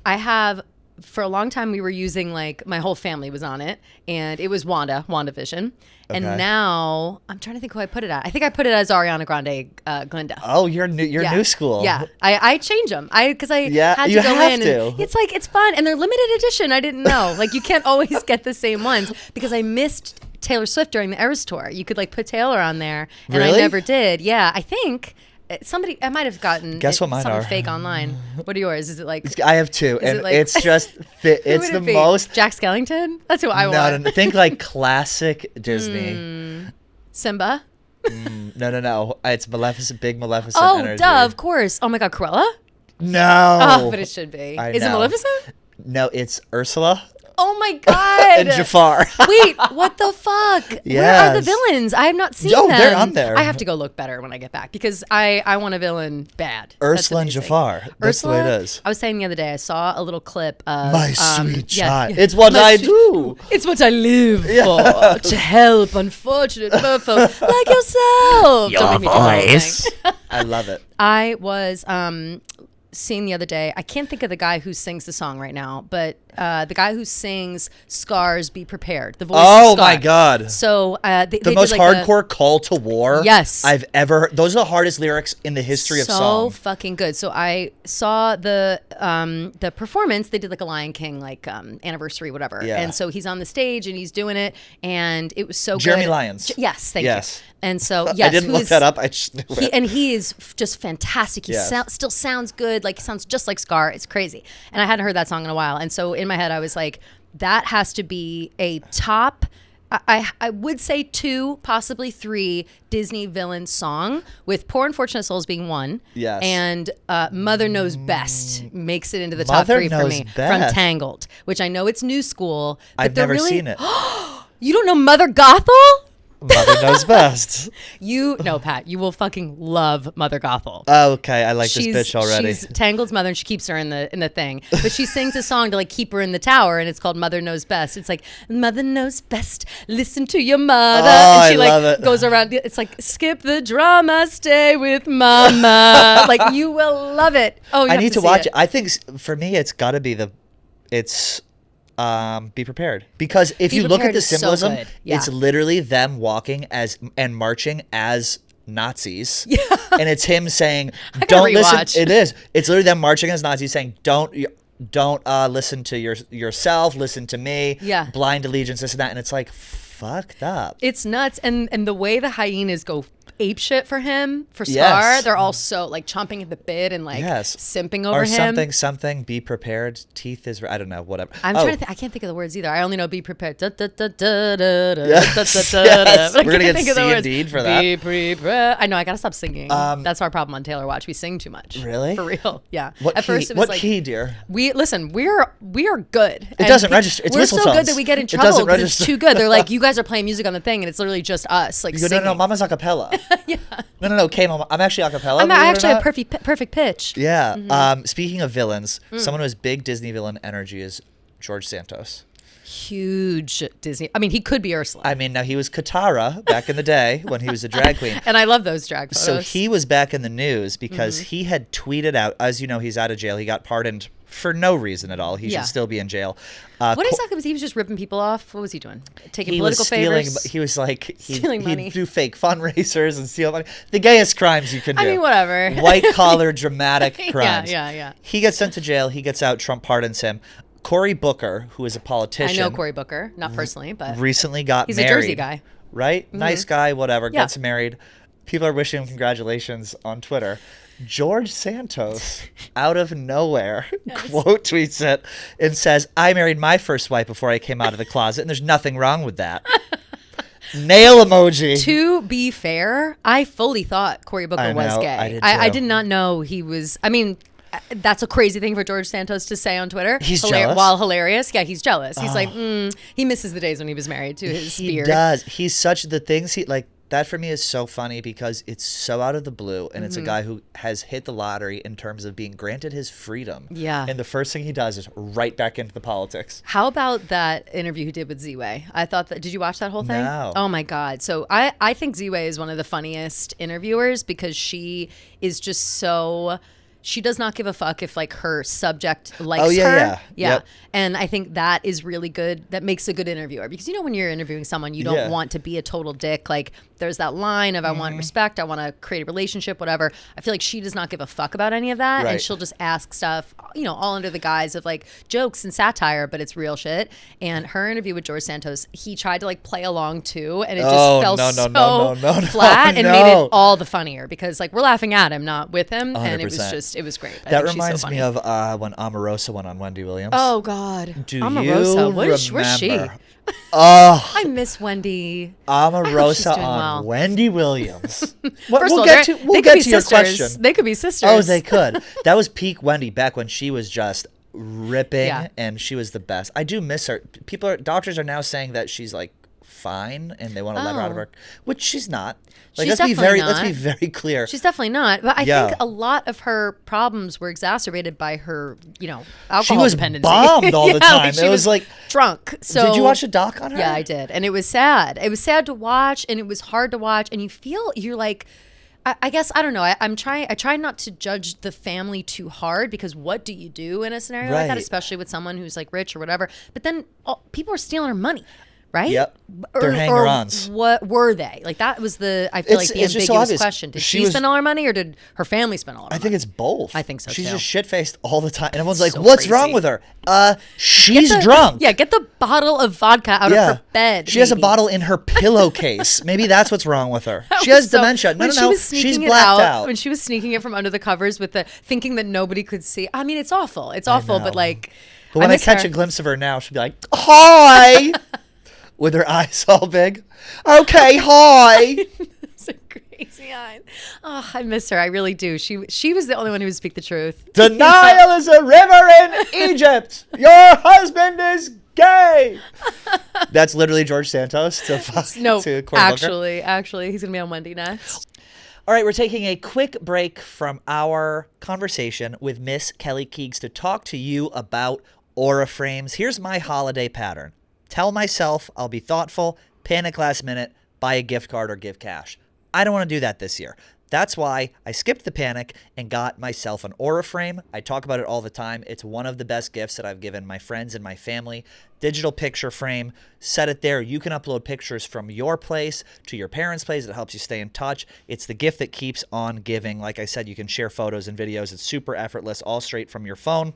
S2: I have, for a long time we were using, like, my whole family was on it, and it was WandaVision. And now I'm trying to think who I put it at. I think I put it as Ariana Grande, Glinda.
S1: Oh, you're new school.
S2: Yeah, I change them. Because I had to go in. And it's fun, and they're limited edition. I didn't know. Like, you can't always get the same ones because I missed Taylor Swift during the Eras tour. You could like put Taylor on there, and I never did. Yeah, I think. I might have gotten
S1: Guess what mine
S2: something
S1: are.
S2: Fake online. What are yours? Is it like
S1: I have two, and it's just it's the most
S2: Jack Skellington? That's who I want.
S1: No, think like classic Disney.
S2: Simba?
S1: No. It's Maleficent, big Maleficent energy.
S2: Oh, duh, of course. Oh my God, Cruella?
S1: No.
S2: Oh, but it should be. Is it Maleficent?
S1: No, it's Ursula.
S2: Oh my God.
S1: And Jafar.
S2: Wait, what the fuck?
S1: Yes.
S2: Where are the villains? I have not seen them.
S1: They're on there.
S2: I have to go look better when I get back because I want a villain bad.
S1: Ursula and Jafar. That's the way it is.
S2: I was saying the other day, I saw a little clip of
S1: my sweet child. It's what I do.
S2: It's what I live for. To help unfortunate merfolk like yourself.
S1: Your voice. I love it.
S2: I was seeing the other day, I can't think of the guy who sings the song right now, but the guy who sings Scars Be Prepared, the voice of Scar.
S1: My God.
S2: So
S1: the most hardcore call to war I've ever heard. Those are the hardest lyrics in the history of song.
S2: So fucking good. So I saw the performance. They did like a Lion King anniversary, whatever.
S1: Yeah.
S2: And so he's on the stage and he's doing it, and it was so
S1: Jeremy
S2: good.
S1: Lyons.
S2: Yes, thank you. And so,
S1: I didn't look that up. I just knew it.
S2: And he is just fantastic. He still sounds good. Like, he sounds just like Scar. It's crazy. And I hadn't heard that song in a while. And so in my head, I was like, that has to be a top, I would say 2, possibly 3 Disney villain song, with Poor Unfortunate Souls being 1.
S1: Yes.
S2: And Mother Knows Best makes it into the top 3 for me. From Tangled, which I know it's new school. But
S1: I've never seen it.
S2: You don't know Mother Gothel?
S1: Mother Knows Best.
S2: No, Pat, you will fucking love Mother Gothel.
S1: Oh, okay, I like this bitch already.
S2: She's Tangled's mother, and she keeps her in the thing. But she sings a song to like keep her in the tower, and it's called Mother Knows Best. It's like, Mother knows best. Listen to your mother. And she
S1: love it.
S2: goes around. It's like, skip the drama, stay with mama. Like, you will love it. Oh,
S1: I need to watch it. I think for me, it's got to be Be Prepared, because if you look at the symbolism, it's literally them walking and marching as Nazis, and it's him saying, "Don't listen." It is. It's literally them marching as Nazis, saying, "Don't listen to yourself. Listen to me.
S2: Yeah.
S1: Blind allegiance, this and that." And it's like fucked up.
S2: It's nuts, and the way the hyenas go ape shit for him, for Scar, they're all so like chomping at the bit and like simping over him.
S1: Or something, be prepared, teeth is, I don't know, whatever.
S2: I'm trying to think, I can't think of the words either. I only know be prepared. We're going to
S1: get C and D for that.
S2: Be prepared. I know, I got to stop singing. That's our problem on Taylor Watch. We sing too much.
S1: Really?
S2: For real. Yeah.
S1: What
S2: At
S1: key?
S2: First it was
S1: what key, dear?
S2: We are good.
S1: It doesn't register. It's
S2: we're
S1: whistle
S2: so
S1: tones.
S2: good that we get in trouble because it's too good. They're like, you guys are playing music on the thing and it's literally just us like
S1: you go,
S2: singing.
S1: No, Mama's a cappella.
S2: Yeah.
S1: No, okay, Mama. I'm actually a cappella.
S2: I actually have perfect pitch.
S1: Yeah. Speaking of villains, someone who has big Disney villain energy is George Santos.
S2: Huge Disney. I mean, he could be Ursula.
S1: I mean, now he was Katara back in the day when he was a drag queen.
S2: And I love those drag photos.
S1: So he was back in the news because he had tweeted out, as you know, he's out of jail. He got pardoned for no reason at all. He should still be in jail.
S2: What exactly was he? Was just ripping people off? What was he doing? Taking
S1: he
S2: political
S1: was stealing,
S2: favors?
S1: He was like,
S2: stealing money.
S1: He'd do fake fundraisers and steal money. The gayest crimes you can do.
S2: I mean, whatever.
S1: White collar, dramatic crimes.
S2: Yeah.
S1: He gets sent to jail. He gets out. Trump pardons him. Cory Booker, who is a politician.
S2: I know Cory Booker, not personally, but
S1: recently got
S2: he's
S1: married.
S2: He's a Jersey guy.
S1: Right? Nice guy, whatever. Gets married. People are wishing him congratulations on Twitter. George Santos, out of nowhere, quote tweets it and says, I married my first wife before I came out of the closet, and there's nothing wrong with that. Nail emoji.
S2: To be fair, I fully thought Cory Booker was gay. I did not know he was. I mean, that's a crazy thing for George Santos to say on Twitter.
S1: He's jealous.
S2: While hilarious. Yeah, he's jealous. He's like, he misses the days when he was married to his beard.
S1: He does. He's such the things he like. That for me is so funny because it's so out of the blue, and it's a guy who has hit the lottery in terms of being granted his freedom.
S2: Yeah.
S1: And the first thing he does is right back into the politics.
S2: How about that interview he did with Z-Way? I thought that. Did you watch that whole thing?
S1: No.
S2: Oh my God. So I think Z-Way is one of the funniest interviewers because she is just so. She does not give a fuck if like her subject likes her. Yeah.
S1: Yep.
S2: And I think that is really good. That makes a good interviewer because when you're interviewing someone, you don't want to be a total dick. Like there's that line of I want respect, I want to create a relationship, whatever. I feel like she does not give a fuck about any of that, and she'll just ask stuff, all under the guise of like jokes and satire, but it's real shit. And her interview with George Santos, he tried to like play along too, and it just fell so flat and made it all the funnier because like we're laughing at him, not with him, 100%. And it was great.
S1: That reminds me of when Omarosa went on Wendy Williams.
S2: Oh God,
S1: Do
S2: Omarosa,
S1: you
S2: where's she?
S1: Oh,
S2: I miss Wendy.
S1: Omarosa on Wendy Williams.
S2: We'll
S1: get to your question.
S2: They could be sisters.
S1: Oh, they could. That was peak Wendy back when she was just ripping, and she was the best. I do miss her. Doctors are now saying that she's like fine, and they want to let her out of her, which she's not. Like, let's be very clear.
S2: She's definitely not. But I think a lot of her problems were exacerbated by her, alcohol dependency.
S1: She was bombed all the time. It was like
S2: drunk. So
S1: did you watch a doc on her?
S2: Yeah, I did, and it was sad. It was sad to watch, and it was hard to watch, and you're like. I guess I don't know. I try not to judge the family too hard because what do you do in a scenario like that, especially with someone who's like rich or whatever? But then people are stealing her money. Right?
S1: Yep. They're hanger-ons.
S2: What were they? Like that was the ambiguous question. Did she spend all her money or did her family spend all her money?
S1: I think it's both.
S2: I think so
S1: She's
S2: too.
S1: just shit-faced all the time. And everyone's like, what's wrong with her? She's drunk.
S2: Yeah, get the bottle of vodka out of her bed.
S1: She has a bottle in her pillowcase. Maybe that's what's wrong with her. She has dementia. No. She's blacked out.
S2: When she was sneaking it from under the covers with thinking that nobody could see. I mean, it's awful. It's awful, but like...
S1: But when I catch a glimpse of her now, she'll be like, hi! With her eyes all big. Okay, hi.
S2: It's a crazy eyes. Oh, I miss her. I really do. She was the only one who would speak the truth.
S1: Denial is a river in Egypt. Your husband is gay. That's literally George Santos to Cory Booker.
S2: Actually, he's going to be on Wendy next.
S1: All right, we're taking a quick break from our conversation with Miss Kelly Keegs to talk to you about Aura frames. Here's my holiday pattern. Tell myself I'll be thoughtful, panic last minute, buy a gift card or give cash. I don't want to do that this year. That's why I skipped the panic and got myself an Aura frame. I talk about it all the time. It's one of the best gifts that I've given my friends and my family. Digital picture frame, set it there. You can upload pictures from your place to your parents' place. It helps you stay in touch. It's the gift that keeps on giving. Like I said, you can share photos and videos. It's super effortless, all straight from your phone.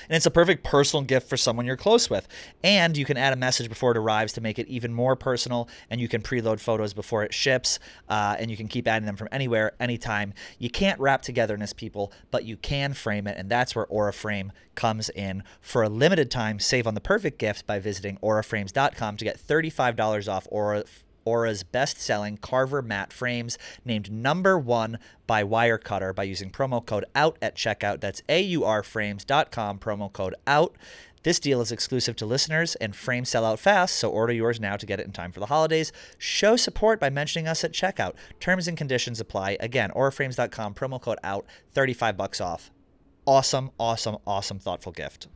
S1: And it's a perfect personal gift for someone you're close with. And you can add a message before it arrives to make it even more personal. And you can preload photos before it ships. And you can keep adding them from anywhere, anytime. You can't wrap togetherness, people, but you can frame it. And that's where Aura Frame comes in. For a limited time, save on the perfect gift by visiting auraframes.com to get $35 off Aura's best-selling Carver matte frames, named #1 by Wirecutter by using promo code OUT at checkout. That's aurframes.com, promo code OUT. This deal is exclusive to listeners, and frames sell out fast, so order yours now to get it in time for the holidays. Show support by mentioning us at checkout. Terms and conditions apply. Again, auraframes.com, promo code OUT, $35 off. Awesome, awesome, awesome, thoughtful gift.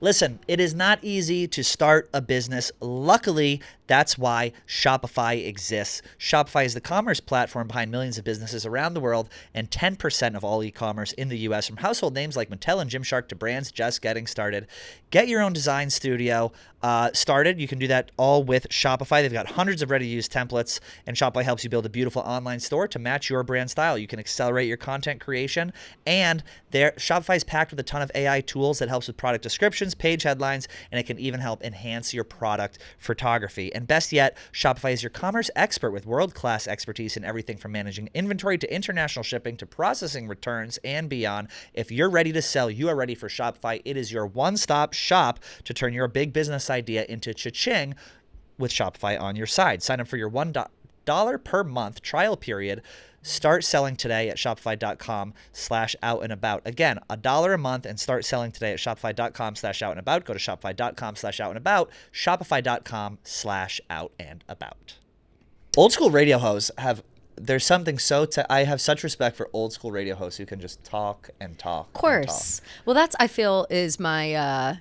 S1: Listen, it is not easy to start a business. Luckily, that's why Shopify exists. Shopify is the commerce platform behind millions of businesses around the world and 10% of all e-commerce in the U.S. From household names like Mattel and Gymshark to brands just getting started. Get your own design studio started. You can do that all with Shopify. They've got hundreds of ready-to-use templates, and Shopify helps you build a beautiful online store to match your brand style. You can accelerate your content creation, and Shopify is packed with a ton of AI tools that helps with product descriptions, page headlines, and it can even help enhance your product photography. And best yet, Shopify is your commerce expert with world-class expertise in everything from managing inventory to international shipping to processing returns and beyond. If you're ready to sell, you are ready for Shopify. It is your one-stop shop to turn your big business idea into cha-ching with Shopify on your side. Sign up for your $1 per month trial period. Start selling today at shopify.com/out-and-about. Again, $1 a month and start selling today at shopify.com/out-and-about. Go to shopify.com/out-and-about, shopify.com/out-and-about. Old school radio hosts there's something I have such respect for old school radio hosts who can just talk and talk.
S2: Of course. Well, I feel is my,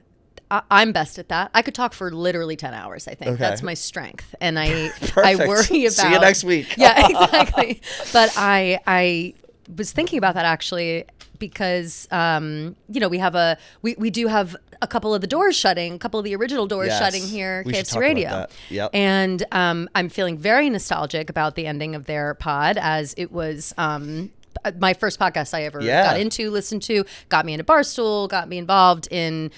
S2: I'm best at that. I could talk for literally 10 hours, I think. Okay. That's my strength. And I worry about...
S1: See you next week.
S2: Yeah, exactly. But I was thinking about that actually because, we do have a couple of the doors shutting, a couple of the original doors shutting here, KFC Radio.
S1: Yep.
S2: And I'm feeling very nostalgic about the ending of their pod, as it was... my first podcast I ever got into, listened to, got me into Barstool, got me involved in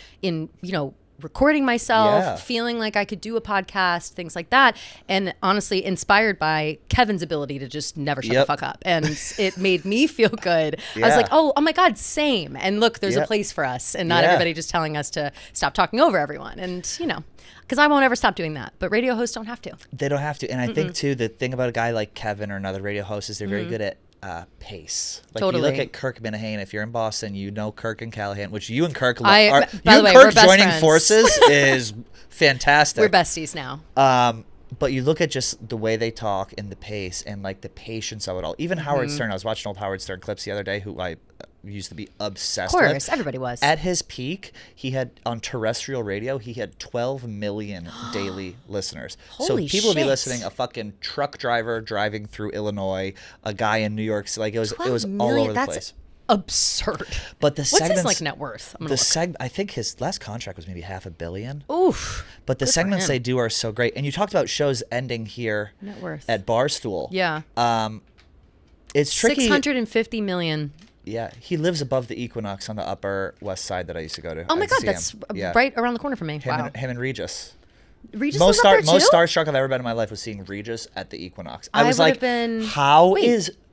S2: recording myself, feeling like I could do a podcast, things like that. And honestly, inspired by Kevin's ability to just never shut the fuck up. And it made me feel good. I was like, oh my God, same. And look, there's a place for us, and not everybody just telling us to stop talking over everyone. And, because I won't ever stop doing that. But radio hosts don't have to.
S1: They don't have to. And I think, too, the thing about a guy like Kevin or another radio host is they're very good at pace. Like you look at Kirk Minihane. If you're in Boston, you know Kirk and Callahan, which you and Kirk
S2: by the way,
S1: Kirk joining forces is fantastic.
S2: We're besties now.
S1: But you look at just the way they talk and the pace and like the patience of it all. Even Howard Stern. I was watching old Howard Stern clips the other day, who I used to be obsessed with.
S2: Of course, everybody was.
S1: At his peak, he had on terrestrial radio, he had 12 million daily listeners.
S2: Holy
S1: so people
S2: shit.
S1: would be listening, a fucking truck driver driving through Illinois, a guy in New York. Like it was all over the place.
S2: Absurd.
S1: But the segments,
S2: what's his net worth?
S1: I think his last contract was maybe $500 million.
S2: Oof.
S1: But the segments they do are so great. And you talked about shows ending here
S2: net worth
S1: at Barstool.
S2: Yeah.
S1: It's tricky.
S2: 650 million.
S1: Yeah, he lives above the Equinox on the Upper West Side that I used to go to.
S2: Oh my God, that's right around the corner from me.
S1: Him and Regis.
S2: Regis was up there too?
S1: Most starstruck I've ever been in my life was seeing Regis at the Equinox. I was like,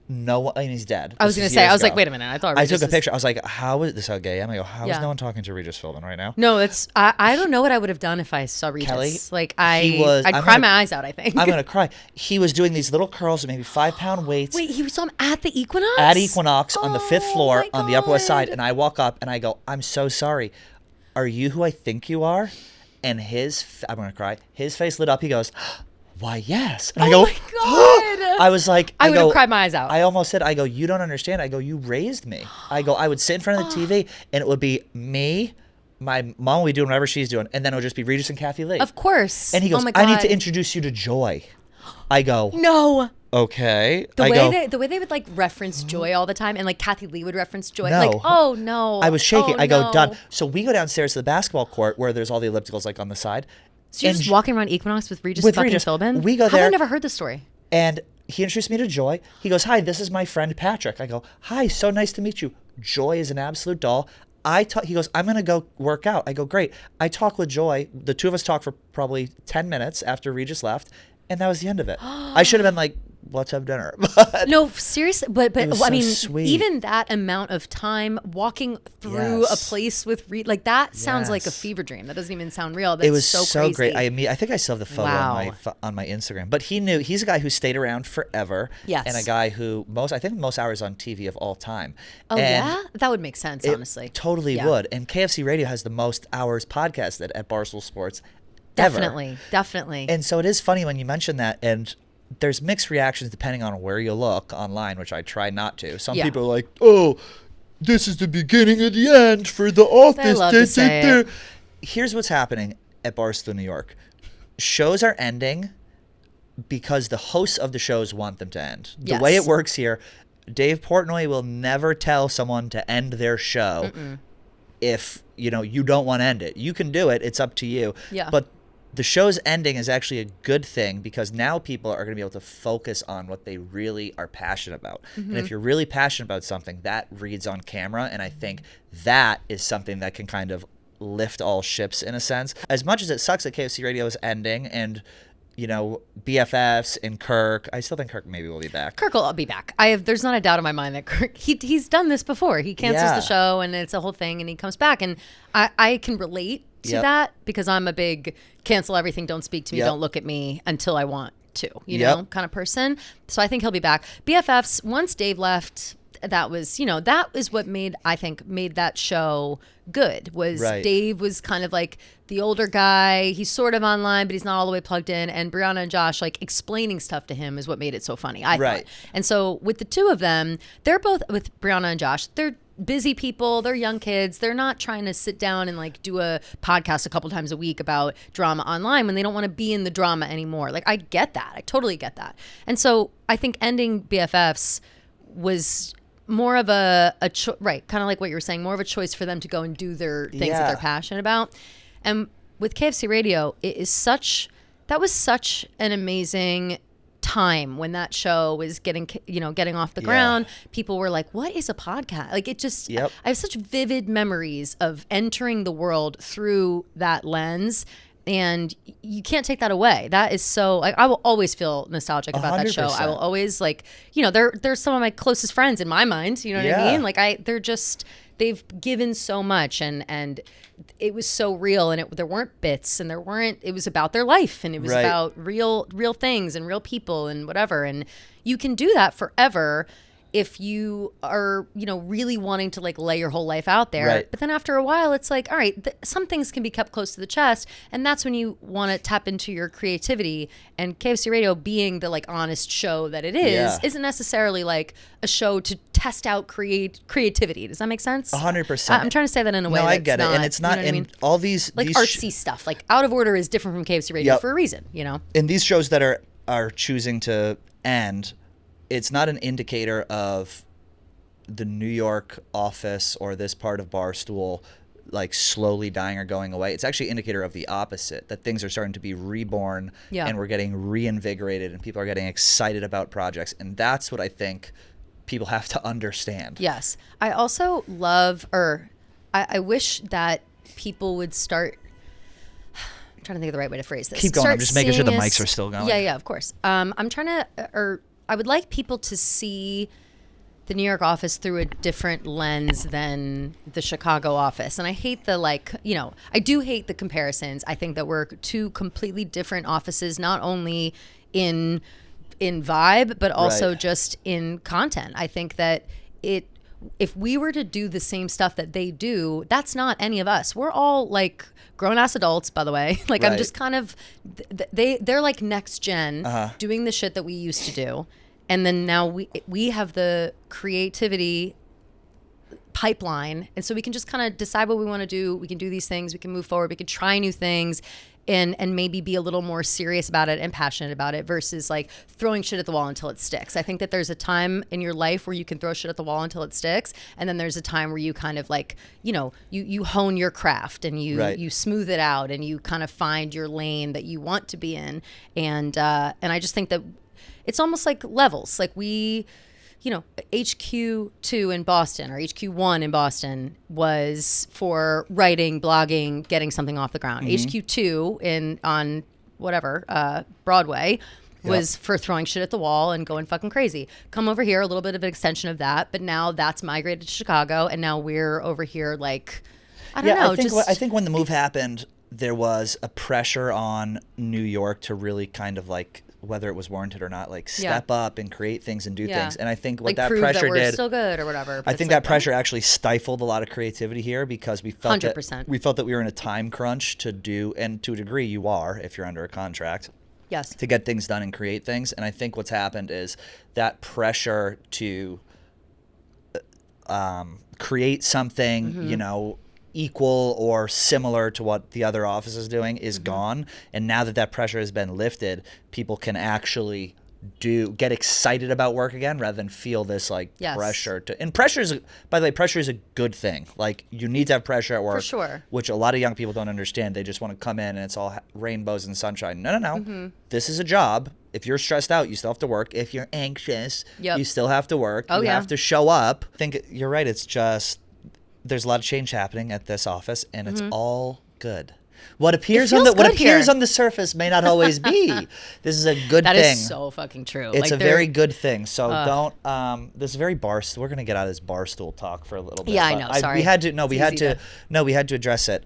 S1: no one, I mean, he's dead.
S2: I was going to say, I was like, wait a minute. I took
S1: a picture. I was like, how is this how gay am I? Go, how is no one talking to Regis Philbin right now?
S2: No, I don't know what I would have done if I saw Regis.
S1: Kelly,
S2: like I'd cry my eyes out, I think.
S1: I'm going to cry. He was doing these little curls with maybe 5-pound weights.
S2: Wait, he saw him at the Equinox?
S1: At Equinox on the 5th floor on the Upper West Side. And I walk up and I go, I'm so sorry. Are you who I think you are? And I'm going to cry. His face lit up. He goes, why, yes. And I go,
S2: my God.
S1: I was like,
S2: I would have cried my eyes out.
S1: I almost said, you don't understand. I go, you raised me. I would sit in front of the TV and it would be me, my mom would be doing whatever she's doing, and then it would just be Regis and Kathy Lee.
S2: Of course.
S1: And he goes, I need to introduce you to Joy. I go,
S2: no.
S1: Okay.
S2: The way they would like reference Joy all the time, and like Kathy Lee would reference Joy.
S1: No.
S2: Like, oh no.
S1: I was shaking. I go,
S2: no.
S1: done. So we go downstairs to the basketball court where there's all the ellipticals like on the side.
S2: So you're just walking around Equinox with Regis fucking Philbin?
S1: We go
S2: there.
S1: How
S2: have I never heard this story?
S1: And he introduced me to Joy. He goes, hi, this is my friend Patrick. I go, hi, so nice to meet you. Joy is an absolute doll. He goes, I'm going to go work out. I go, great. I talk with Joy. The two of us talked for probably 10 minutes after Regis left. And that was the end of it. I should have been like, let's have dinner.
S2: No, seriously. But I mean,
S1: sweet.
S2: Even that amount of time walking through a place with like that sounds like a fever dream. That doesn't even sound real. That's
S1: it was
S2: so crazy.
S1: Great. I think I still have the photo on my Instagram. But he's a guy who stayed around forever.
S2: Yes.
S1: And a guy who most hours on TV of all time.
S2: Oh, yeah? That would make sense, honestly.
S1: Totally would. And KFC Radio has the most hours podcast at Barstool Sports ever.
S2: Definitely.
S1: And so it is funny when you mention that, and there's mixed reactions depending on where you look online, which I try not to. Some people are like, oh, this is the beginning of the end for The Office.
S2: They love to say it.
S1: here's what's happening at Barstool New York. Shows are ending because the hosts of the shows want them to end. The way it works here, Dave Portnoy will never tell someone to end their show if, you know, you don't want to end it. You can do it. It's up to you.
S2: Yeah.
S1: But the show's ending is actually a good thing because now people are going to be able to focus on what they really are passionate about. And if you're really passionate about something, that reads on camera. And I think that is something that can kind of lift all ships in a sense. As much as it sucks that KFC Radio is ending and, you know, BFFs and Kirk, I still think Kirk maybe will be back.
S2: Kirk will be back. There's not a doubt in my mind that Kirk, he's done this before. He cancels the show and it's a whole thing and he comes back. And I can relate to that because I'm a big cancel everything, don't speak to me, don't look at me until I want to, you know, kind of person. So I think he'll be back. BFFs, once Dave left, that was, you know, that is what made that show good was Dave was kind of like the older guy. He's sort of online, but he's not all the way plugged in. And Brianna and Josh, like explaining stuff to him is what made it so funny, I thought. And so with the two of them, they're both, with Brianna and Josh, they're busy people, they're young kids, they're not trying to sit down and like do a podcast a couple times a week about drama online when they don't want to be in the drama anymore. Like I get that, I totally get that. And so I think ending BFFs was more of a right, kind of like what you were saying, more of a choice for them to go and do their things that they're passionate about. And with KFC Radio, that was such an amazing time when that show was getting off the ground. People were like, what is a podcast? Like it just, I have such vivid memories of entering the world through that lens. And you can't take that away. That is so, like, I will always feel nostalgic about 100%. That show. I will always, like, you know, they're some of my closest friends in my mind. You know what I mean? Like they've given so much and it was so real and there weren't bits and it was about their life and it was about real things and real people and whatever. And you can do that forever if you are, you know, really wanting to like lay your whole life out there. But then after a while, it's like, all right, some things can be kept close to the chest. And that's when you want to tap into your creativity. And KFC Radio being the like honest show that it is, isn't necessarily like a show to test out creativity. Does that make sense?
S1: 100%.
S2: I'm trying to say that in a way.
S1: No, I get it. And it's not, you know in I mean? All these
S2: like artsy stuff, like Out of Order is different from KFC Radio for a reason, you know?
S1: And these shows that are choosing to end, it's not an indicator of the New York office or this part of Barstool like slowly dying or going away. It's actually an indicator of the opposite, that things are starting to be reborn and we're getting reinvigorated and people are getting excited about projects. And that's what I think people have to understand.
S2: Yes. I also love, I wish that people would start, I'm trying to think of the right way to phrase this.
S1: Keep going. I'm just making sure the mics are still going.
S2: Yeah, of course. I'm trying to, I would like people to see the New York office through a different lens than the Chicago office. And I hate I do hate the comparisons. I think that we're two completely different offices, not only in vibe, but also just in content. I think that if we were to do the same stuff that they do, that's not any of us. We're all like grown-ass adults, by the way. Like I'm just kind of, they're like next gen doing the shit that we used to do. And then now we have the creativity pipeline. And so we can just kind of decide what we want to do. We can do these things. We can move forward. We can try new things and maybe be a little more serious about it and passionate about it versus like throwing shit at the wall until it sticks. I think that there's a time in your life where you can throw shit at the wall until it sticks. And then there's a time where you kind of like, you know, you hone your craft and you smooth it out and you kind of find your lane that you want to be in. And I just think that it's almost like levels. Like HQ2 in Boston or HQ1 in Boston was for writing, blogging, getting something off the ground. HQ2 on Broadway was for throwing shit at the wall and going fucking crazy. Come over here, a little bit of an extension of that, but now that's migrated to Chicago and now we're over here like, I don't know.
S1: I think when the move happened, there was a pressure on New York to really kind of like, whether it was warranted or not, like step up and create things and do things. And I think what like that pressure that we're
S2: still good or whatever.
S1: I think that pressure actually stifled a lot of creativity here because we felt 100%. We felt that we were in a time crunch to do, and to a degree you are if you're under a contract.
S2: Yes.
S1: To get things done and create things. And I think what's happened is that pressure to create something, you know, equal or similar to what the other office is doing is gone. And now that pressure has been lifted, people can actually get excited about work again rather than feel this like pressure and by the way, pressure is a good thing. Like, you need to have pressure at work,
S2: for sure,
S1: which a lot of young people don't understand. They just want to come in and it's all rainbows and sunshine. No. This is a job. If you're stressed out, you still have to work. If you're anxious, you still have to work. You have to show up. I think you're right. It's just, there's a lot of change happening at this office, and it's all good. What appears on the surface may not always be. This is a good thing.
S2: That is so fucking true.
S1: It's a very good thing. So don't. This is very barstool. We're gonna get out of this barstool talk for a little bit.
S2: Yeah, I know. Sorry.
S1: We had to address it.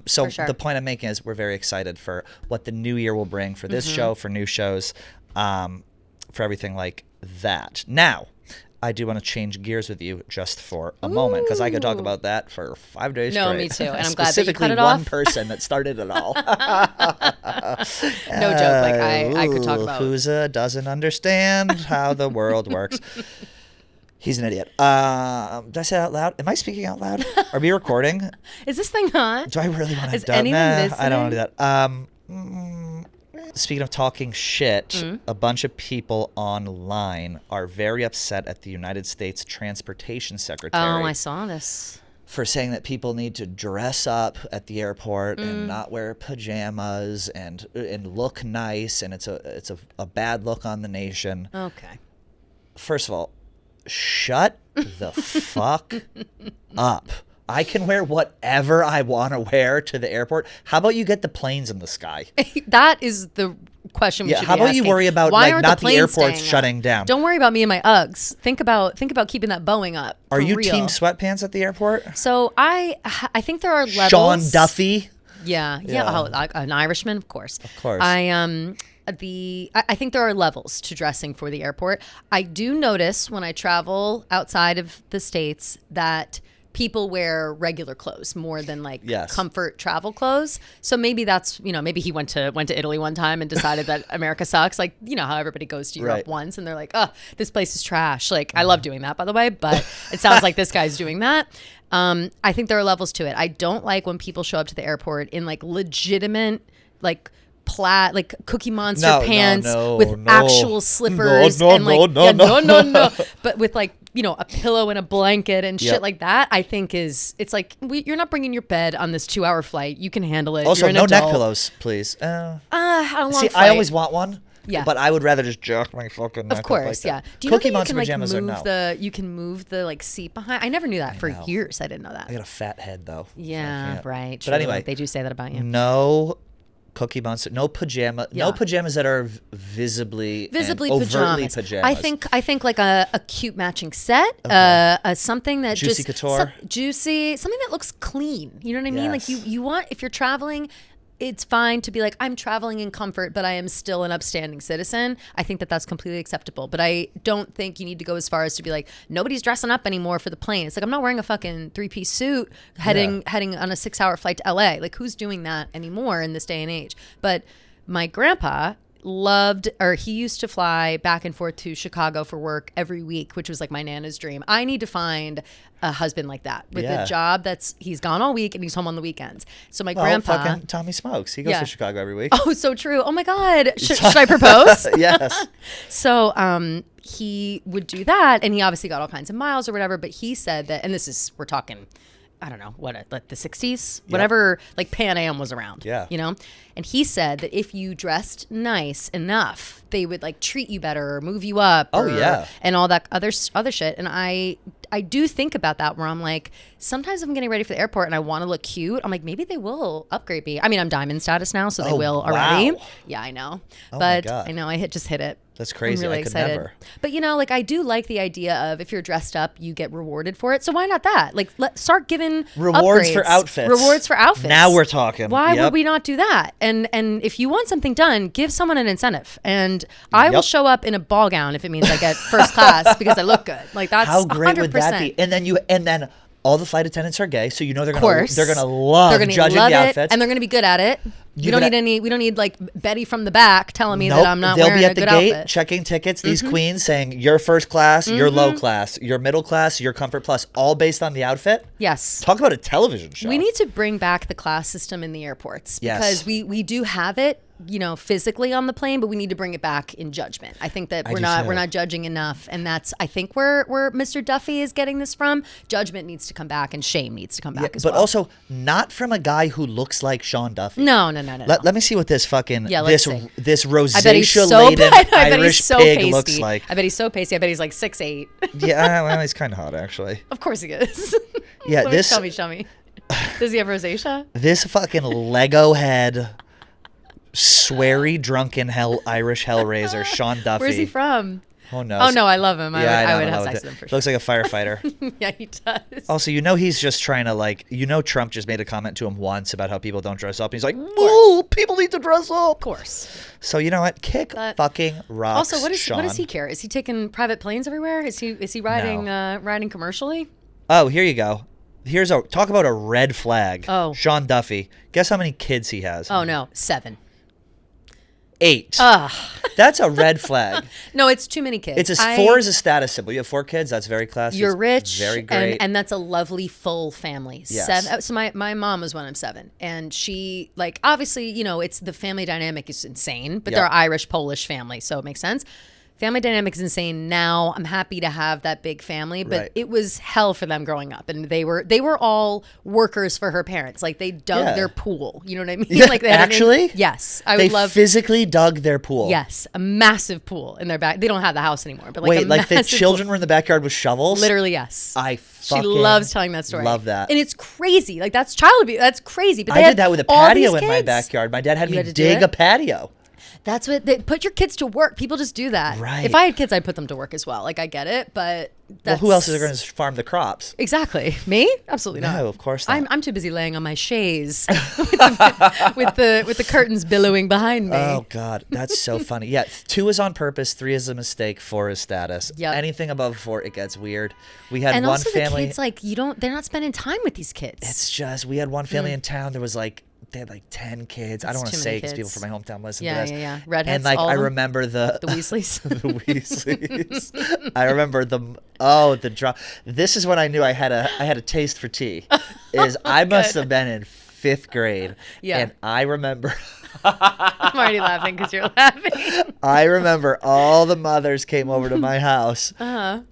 S1: So the point I'm making is we're very excited for what the new year will bring for this show, for new shows, for everything like that. Now, I do want to change gears with you just for a moment, because I could talk about that for 5 days straight.
S2: No, me too. And I'm glad that you
S1: Specifically,
S2: cut it
S1: one
S2: off.
S1: person that started it all.
S2: No joke. Like, I could talk about.
S1: Huza doesn't understand how the world works. He's an idiot. Did I say it out loud? Am I speaking out loud? Are we recording?
S2: Is this thing on?
S1: Do I really want to?
S2: Is anyone listening?
S1: I don't want to do that. Speaking of talking shit, a bunch of people online are very upset at the United States Transportation Secretary.
S2: Oh, I saw this.
S1: For saying that people need to dress up at the airport and not wear pajamas and look nice, and it's a bad look on the nation.
S2: Okay.
S1: First of all, shut the fuck up. I can wear whatever I want to wear to the airport. How about you get the planes in the sky?
S2: That is the question we should be
S1: how about
S2: asking.
S1: you worry about not the airports shutting down?
S2: Don't worry about me and my Uggs. Think about keeping that Boeing up.
S1: Are you
S2: real.
S1: team sweatpants at the airport?
S2: So I think there are levels.
S1: Sean Duffy?
S2: Yeah. Oh, an Irishman, of course.
S1: Of course.
S2: I think there are levels to dressing for the airport. I do notice when I travel outside of the States that people wear regular clothes more than comfort travel clothes. So maybe that's, maybe he went to Italy one time and decided that America sucks. Like, how everybody goes to Europe once and they're like, oh, this place is trash. Like, I love doing that, by the way, but it sounds like this guy's doing that. I think there are levels to it. I don't like when people show up to the airport in legitimate, plaid, Cookie Monster pants with actual slippers no, but with a pillow and a blanket and shit like that. I think it's like you're not bringing your bed on this 2-hour flight. You can handle it.
S1: Also,
S2: you're an
S1: no
S2: adult.
S1: neck pillows, please.
S2: On a long
S1: See,
S2: flight.
S1: I always want one.
S2: Yeah.
S1: But I would rather just jack my fucking neck.
S2: Of course,
S1: up like that.
S2: Do you
S1: Cookie
S2: know
S1: Monster
S2: that
S1: pajamas
S2: you can
S1: are no.
S2: you can move the seat behind? I never knew that for years. I didn't know that.
S1: I got a fat head though.
S2: Yeah,
S1: so
S2: right.
S1: But
S2: True.
S1: anyway,
S2: they do say that about you.
S1: No Cookie Monster, no pajamas that are visibly overtly pajamas.
S2: I think like a cute matching set, something that
S1: Juicy couture.
S2: Juicy, something that looks clean. You know what I mean?
S1: Yes.
S2: Like you want, if you're traveling, it's fine to be like, I'm traveling in comfort, but I am still an upstanding citizen. I think that that's completely acceptable. But I don't think you need to go as far as to be like, nobody's dressing up anymore for the plane. It's like, I'm not wearing a fucking 3-piece suit heading on a 6-hour flight to LA. Like, who's doing that anymore in this day and age? But my grandpa he used to fly back and forth to Chicago for work every week, which was like my Nana's dream. I need to find a husband like that with a job he's gone all week and he's home on the weekends. So my grandpa,
S1: fucking Tommy Smokes, he goes to Chicago every week.
S2: Oh, so true. Oh my God. Should I propose?
S1: Yes.
S2: So he would do that, and he obviously got all kinds of miles or whatever, but he said that, and we're talking, I don't know, like the 60s, whatever, like Pan Am was around, and he said that if you dressed nice enough, they would treat you better or move you up and all that other shit. And I do think about that, where I'm like, sometimes I'm getting ready for the airport and I want to look cute. I'm like, maybe they will upgrade me. I mean, I'm diamond status now, so they will already.
S1: Wow.
S2: Yeah, I know.
S1: Oh
S2: but
S1: my God.
S2: I know I just hit it.
S1: That's crazy.
S2: I'm really
S1: I could
S2: excited.
S1: never.
S2: But I do like the idea of, if you're dressed up, you get rewarded for it. So why not that? Start giving
S1: rewards
S2: upgrades.
S1: for outfits.
S2: Rewards for outfits.
S1: Now we're talking.
S2: Why would we not do that? And if you want something done, give someone an incentive. And I will show up in a ball gown if it means I get first class because I look good. Like, that's
S1: how great
S2: 100%.
S1: would that be? And then all the flight attendants are gay, so you know they're
S2: course.
S1: gonna love judging the outfits,
S2: and they're gonna be good at it. We don't need like Betty from the back telling me that I'm not
S1: They'll
S2: wearing
S1: be at
S2: a
S1: the
S2: good
S1: gate
S2: outfit.
S1: checking tickets. These queens saying you're first class, you're low class, you're middle class, you're comfort plus, all based on the outfit.
S2: Yes.
S1: Talk about a television show.
S2: We need to bring back the class system in the airports because we do have it, you know, physically on the plane, but we need to bring it back in judgment. I think that we're not judging enough, and that's I think where Mr. Duffy is getting this from. Judgment needs to come back, and shame needs to come back as well. But
S1: also not from a guy who looks like Sean Duffy.
S2: No.
S1: Let me see what this fucking this
S2: rosacea
S1: laden Irish pig looks like.
S2: I bet he's so pasty. I bet he's like 6'8".
S1: Yeah, well, he's kind of hot actually.
S2: Of course he is.
S1: Yeah,
S2: show me. Does he have rosacea?
S1: This fucking Lego head, sweary, drunken Irish hellraiser, Sean Duffy.
S2: Where's he from?
S1: Oh no!
S2: Oh no, I love him.
S1: Yeah,
S2: I would have sex with him for sure.
S1: Looks like a firefighter.
S2: Yeah, he does.
S1: Also, you know he's just trying to Trump just made a comment to him once about how people don't dress up. And he's like, "Oh, people need to dress up."
S2: Of course.
S1: So you know what? Fucking rocks.
S2: Also, what
S1: Sean.
S2: does he care? Is he taking private planes everywhere? Is he riding riding commercially?
S1: Oh, here you go. Talk about a red flag.
S2: Oh.
S1: Sean Duffy. Guess how many kids he has?
S2: Oh no, 7.
S1: 8. That's a red flag.
S2: No, it's too many kids.
S1: 4 is a status symbol. You have 4 kids. That's very classy.
S2: You're rich.
S1: Very great.
S2: And that's a lovely full family.
S1: Yes.
S2: 7. So my mom was one of 7, and she obviously it's the family dynamic is insane, but they're Irish Polish family, so it makes sense. Family dynamic is insane now. I'm happy to have that big family, but it was hell for them growing up, and they were all workers for her parents. Like they dug their pool. You know what I mean?
S1: Yeah,
S2: like they
S1: actually,
S2: yes,
S1: they physically dug their pool.
S2: Yes, a massive pool in their back. They don't have the house anymore, but
S1: the children were in the backyard with shovels.
S2: Literally, yes.
S1: She
S2: loves telling that story.
S1: Love that,
S2: and it's crazy. Like that's child abuse. That's crazy. But
S1: I did that with a patio in my backyard. My dad had me dig a patio.
S2: That's what they put your kids to work. People just do that.
S1: Right.
S2: If I had kids, I'd put them to work as well. Like I get it, but
S1: who else is going to farm the crops?
S2: Exactly. Me? Absolutely not.
S1: No, of course not.
S2: I'm too busy laying on my chaise with the curtains billowing behind me.
S1: Oh God, that's so funny. Yeah, 2 is on purpose, 3 is a mistake, 4 is status.
S2: Yep.
S1: Anything above 4, it gets weird. We had
S2: and
S1: one
S2: also
S1: family.
S2: The kids, they're not spending time with these kids.
S1: It's just we had one family in town. There was they had 10 kids. I don't want to say because people from my hometown listen to this.
S2: Yeah. Redheads.
S1: And I remember the
S2: Weasleys.
S1: The Weasleys. I remember the drop. This is when I knew I had a taste for tea. I must have been in 5th grade.
S2: Yeah.
S1: And I remember.
S2: I'm already laughing because you're laughing.
S1: I remember all the mothers came over to my house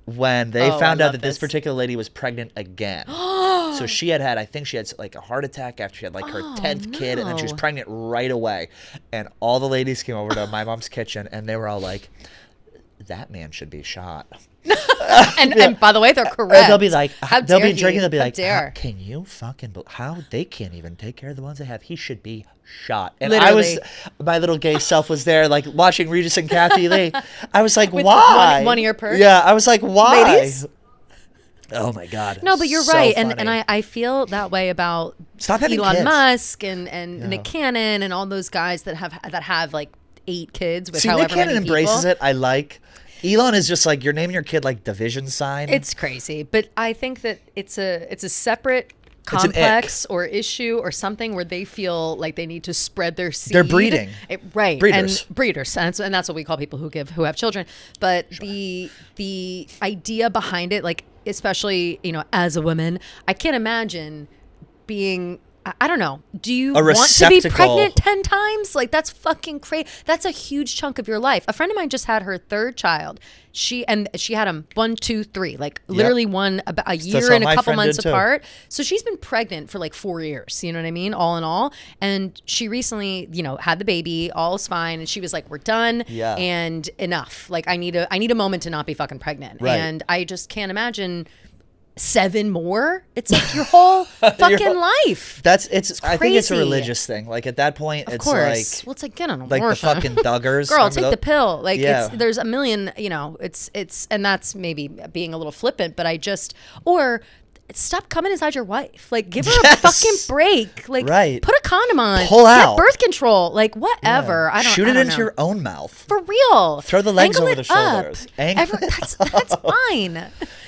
S1: when they found out that this particular lady was pregnant again. So she had I think she had a heart attack after she had her 10th kid, and then she was pregnant right away. And all the ladies came over to my mom's kitchen, and they were all like, "That man should be shot."
S2: and by the way, they're correct.
S1: And they'll be like, they'll be drinking. They'll be like, "Can you fucking how they can't even take care of the ones they have? He should be shot." And
S2: literally.
S1: my little gay self was there, watching Regis and Kathy Lee. I was like, why?
S2: One ear per.
S1: Yeah, I was like, why?
S2: Ladies?
S1: Oh my God.
S2: No, but you're
S1: so
S2: right,
S1: funny.
S2: and I feel that way about
S1: Stop having
S2: Elon
S1: kids.
S2: Musk and Nick Cannon and all those guys that have 8 kids with
S1: Nick Cannon
S2: many
S1: embraces
S2: people.
S1: it. I like. Elon is just you're naming your kid division sign.
S2: It's crazy, but I think that it's a separate complex or issue or something where they feel like they need to spread their seed.
S1: They're breeding.
S2: Right.
S1: Breeders.
S2: And breeders. And that's what we call people who have children. But the idea behind it, especially, as a woman, I can't imagine being, I don't know. Do you want to be pregnant 10 times? That's fucking crazy. That's a huge chunk of your life. A friend of mine just had her 3rd child. She had them 1, 2, 3, literally one about a year and a couple months apart. So she's been pregnant for 4 years. You know what I mean? All in all. And she recently, had the baby. All's fine. And she was like, "We're done.
S1: Yeah.
S2: And enough. I need a moment to not be fucking pregnant."
S1: Right.
S2: And I just can't imagine 7 more. It's your whole fucking life.
S1: I think it's a
S2: crazy.
S1: religious thing. At that point,
S2: Of
S1: it's
S2: course. Well, it's get an abortion.
S1: the fucking Duggars.
S2: Girl, take the pill.
S1: Yeah.
S2: There's a million, it's and that's maybe being a little flippant, but or stop coming inside your wife. Give her a fucking break.
S1: Right.
S2: Put a condom on.
S1: Pull out.
S2: Get birth control. Whatever.
S1: Yeah.
S2: I don't
S1: Shoot it
S2: I don't
S1: into
S2: know.
S1: your own mouth.
S2: For real.
S1: Throw the legs
S2: Angle
S1: over the
S2: it up.
S1: shoulders.
S2: That's fine.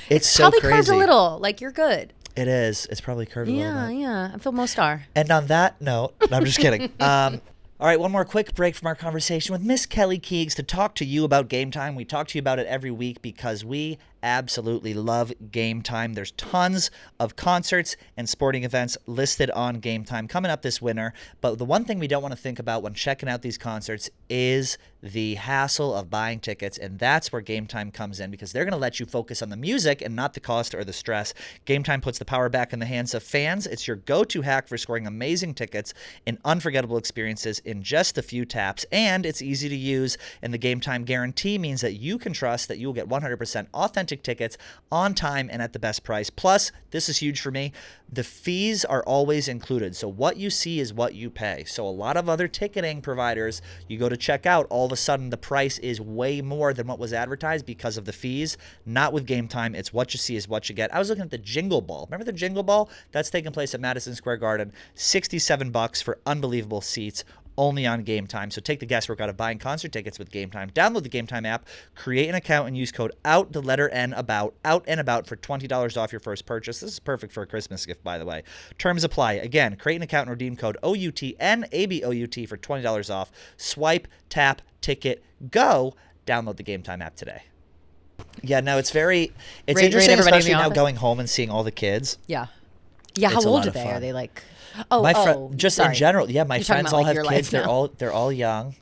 S1: It's so
S2: Probably
S1: crazy.
S2: curved a little. You're good.
S1: It is. It's probably curved a little bit.
S2: Yeah. I feel most are.
S1: And on that note, no, I'm just kidding. All right, one more quick break from our conversation with Miss Kelly Keegs to talk to you about Game Time. We talk to you about it every week because we absolutely love Game Time. There's tons of concerts and sporting events listed on Game Time coming up this winter. But the one thing we don't want to think about when checking out these concerts is the hassle of buying tickets. And that's where Game Time comes in because they're going to let you focus on the music and not the cost or the stress. Game Time puts the power back in the hands of fans. It's your go-to hack for scoring amazing tickets and unforgettable experiences in just a few taps. And it's easy to use. And the Game Time guarantee means that you can trust that you will get 100% authentic tickets on time and at the best price. Plus, this is huge for me, the fees are always included. So what you see is what you pay. So a lot of other ticketing providers, you go to check out, all of a sudden the price is way more than what was advertised because of the fees. Not with Game Time. It's what you see is what you get. I was looking at the Jingle Ball. Remember the Jingle Ball? That's taking place at Madison Square Garden. $67 for unbelievable seats. Only on Game Time. So take the guesswork out of buying concert tickets with Game Time. Download the Game Time app, create an account, and use code OUT, the letter N, about for $20 off your first purchase. This is perfect for a Christmas gift, by the way. Terms apply. Again, create an account and redeem code OUTNABOUT for $20 off. Swipe, tap, ticket, go. Download the Game Time app today. Yeah, no, it's interesting, especially now going home and seeing all the kids.
S2: Yeah. Yeah, how old are they? Are they like... Oh,
S1: in general, yeah. My friends all have kids. They're all young,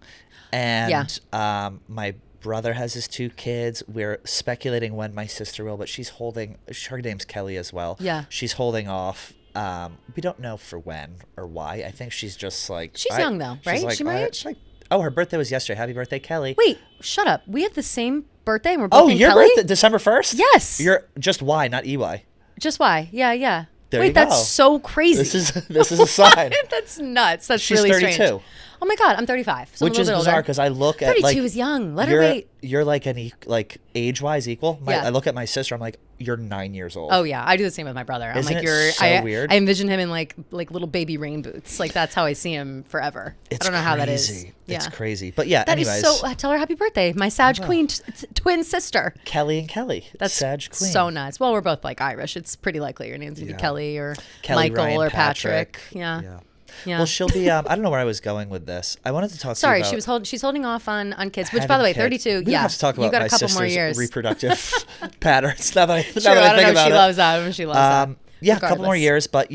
S1: and my brother has his 2 kids. We're speculating when my sister will, but her name's Kelly as well.
S2: Yeah,
S1: she's holding off. We don't know for when or why. I think she's just like
S2: she's young though, right?
S1: Like,
S2: she my age?
S1: Her birthday was yesterday. Happy birthday, Kelly!
S2: Wait, shut up. We have the same birthday, and we're both
S1: your
S2: Kelly?
S1: birthday, December 1st.
S2: Yes,
S1: you're just Y, not EY.
S2: Just Y. Yeah.
S1: Wait,
S2: that's so crazy.
S1: This is a sign.
S2: That's nuts. That's
S1: She's
S2: really
S1: 32.
S2: Strange. Oh my God, I'm 35. So
S1: which is bizarre because I look at
S2: 32 is young. Let her wait.
S1: You're like age-wise equal. I look at my sister. I'm like, you're 9 years old.
S2: Oh yeah, I do the same with my brother. I'm
S1: Isn't
S2: like,
S1: it so weird?
S2: I envision him in like little baby rain boots. Like that's how I see him forever. I don't know how that is.
S1: It's crazy. But yeah,
S2: that
S1: anyways.
S2: Is so. Tell her happy birthday, my Sag Queen twin sister.
S1: Kelly and Kelly. That's Sag Queen.
S2: So nice. Well, we're both like Irish. It's pretty likely your name's gonna be Kelly or
S1: Kelly,
S2: Michael
S1: Ryan,
S2: or Patrick. Yeah.
S1: Well, she'll be. I don't know where I was going with this. I wanted to talk.
S2: Sorry,
S1: to you about
S2: she's holding off on kids. Which, by the way, 32.
S1: We don't have to talk about
S2: you got
S1: my
S2: a couple more
S1: sister's
S2: years.
S1: Reproductive patterns. Now that I think
S2: I don't know
S1: about
S2: if she
S1: it.
S2: loves that. She loves that.
S1: Yeah, a couple more years, but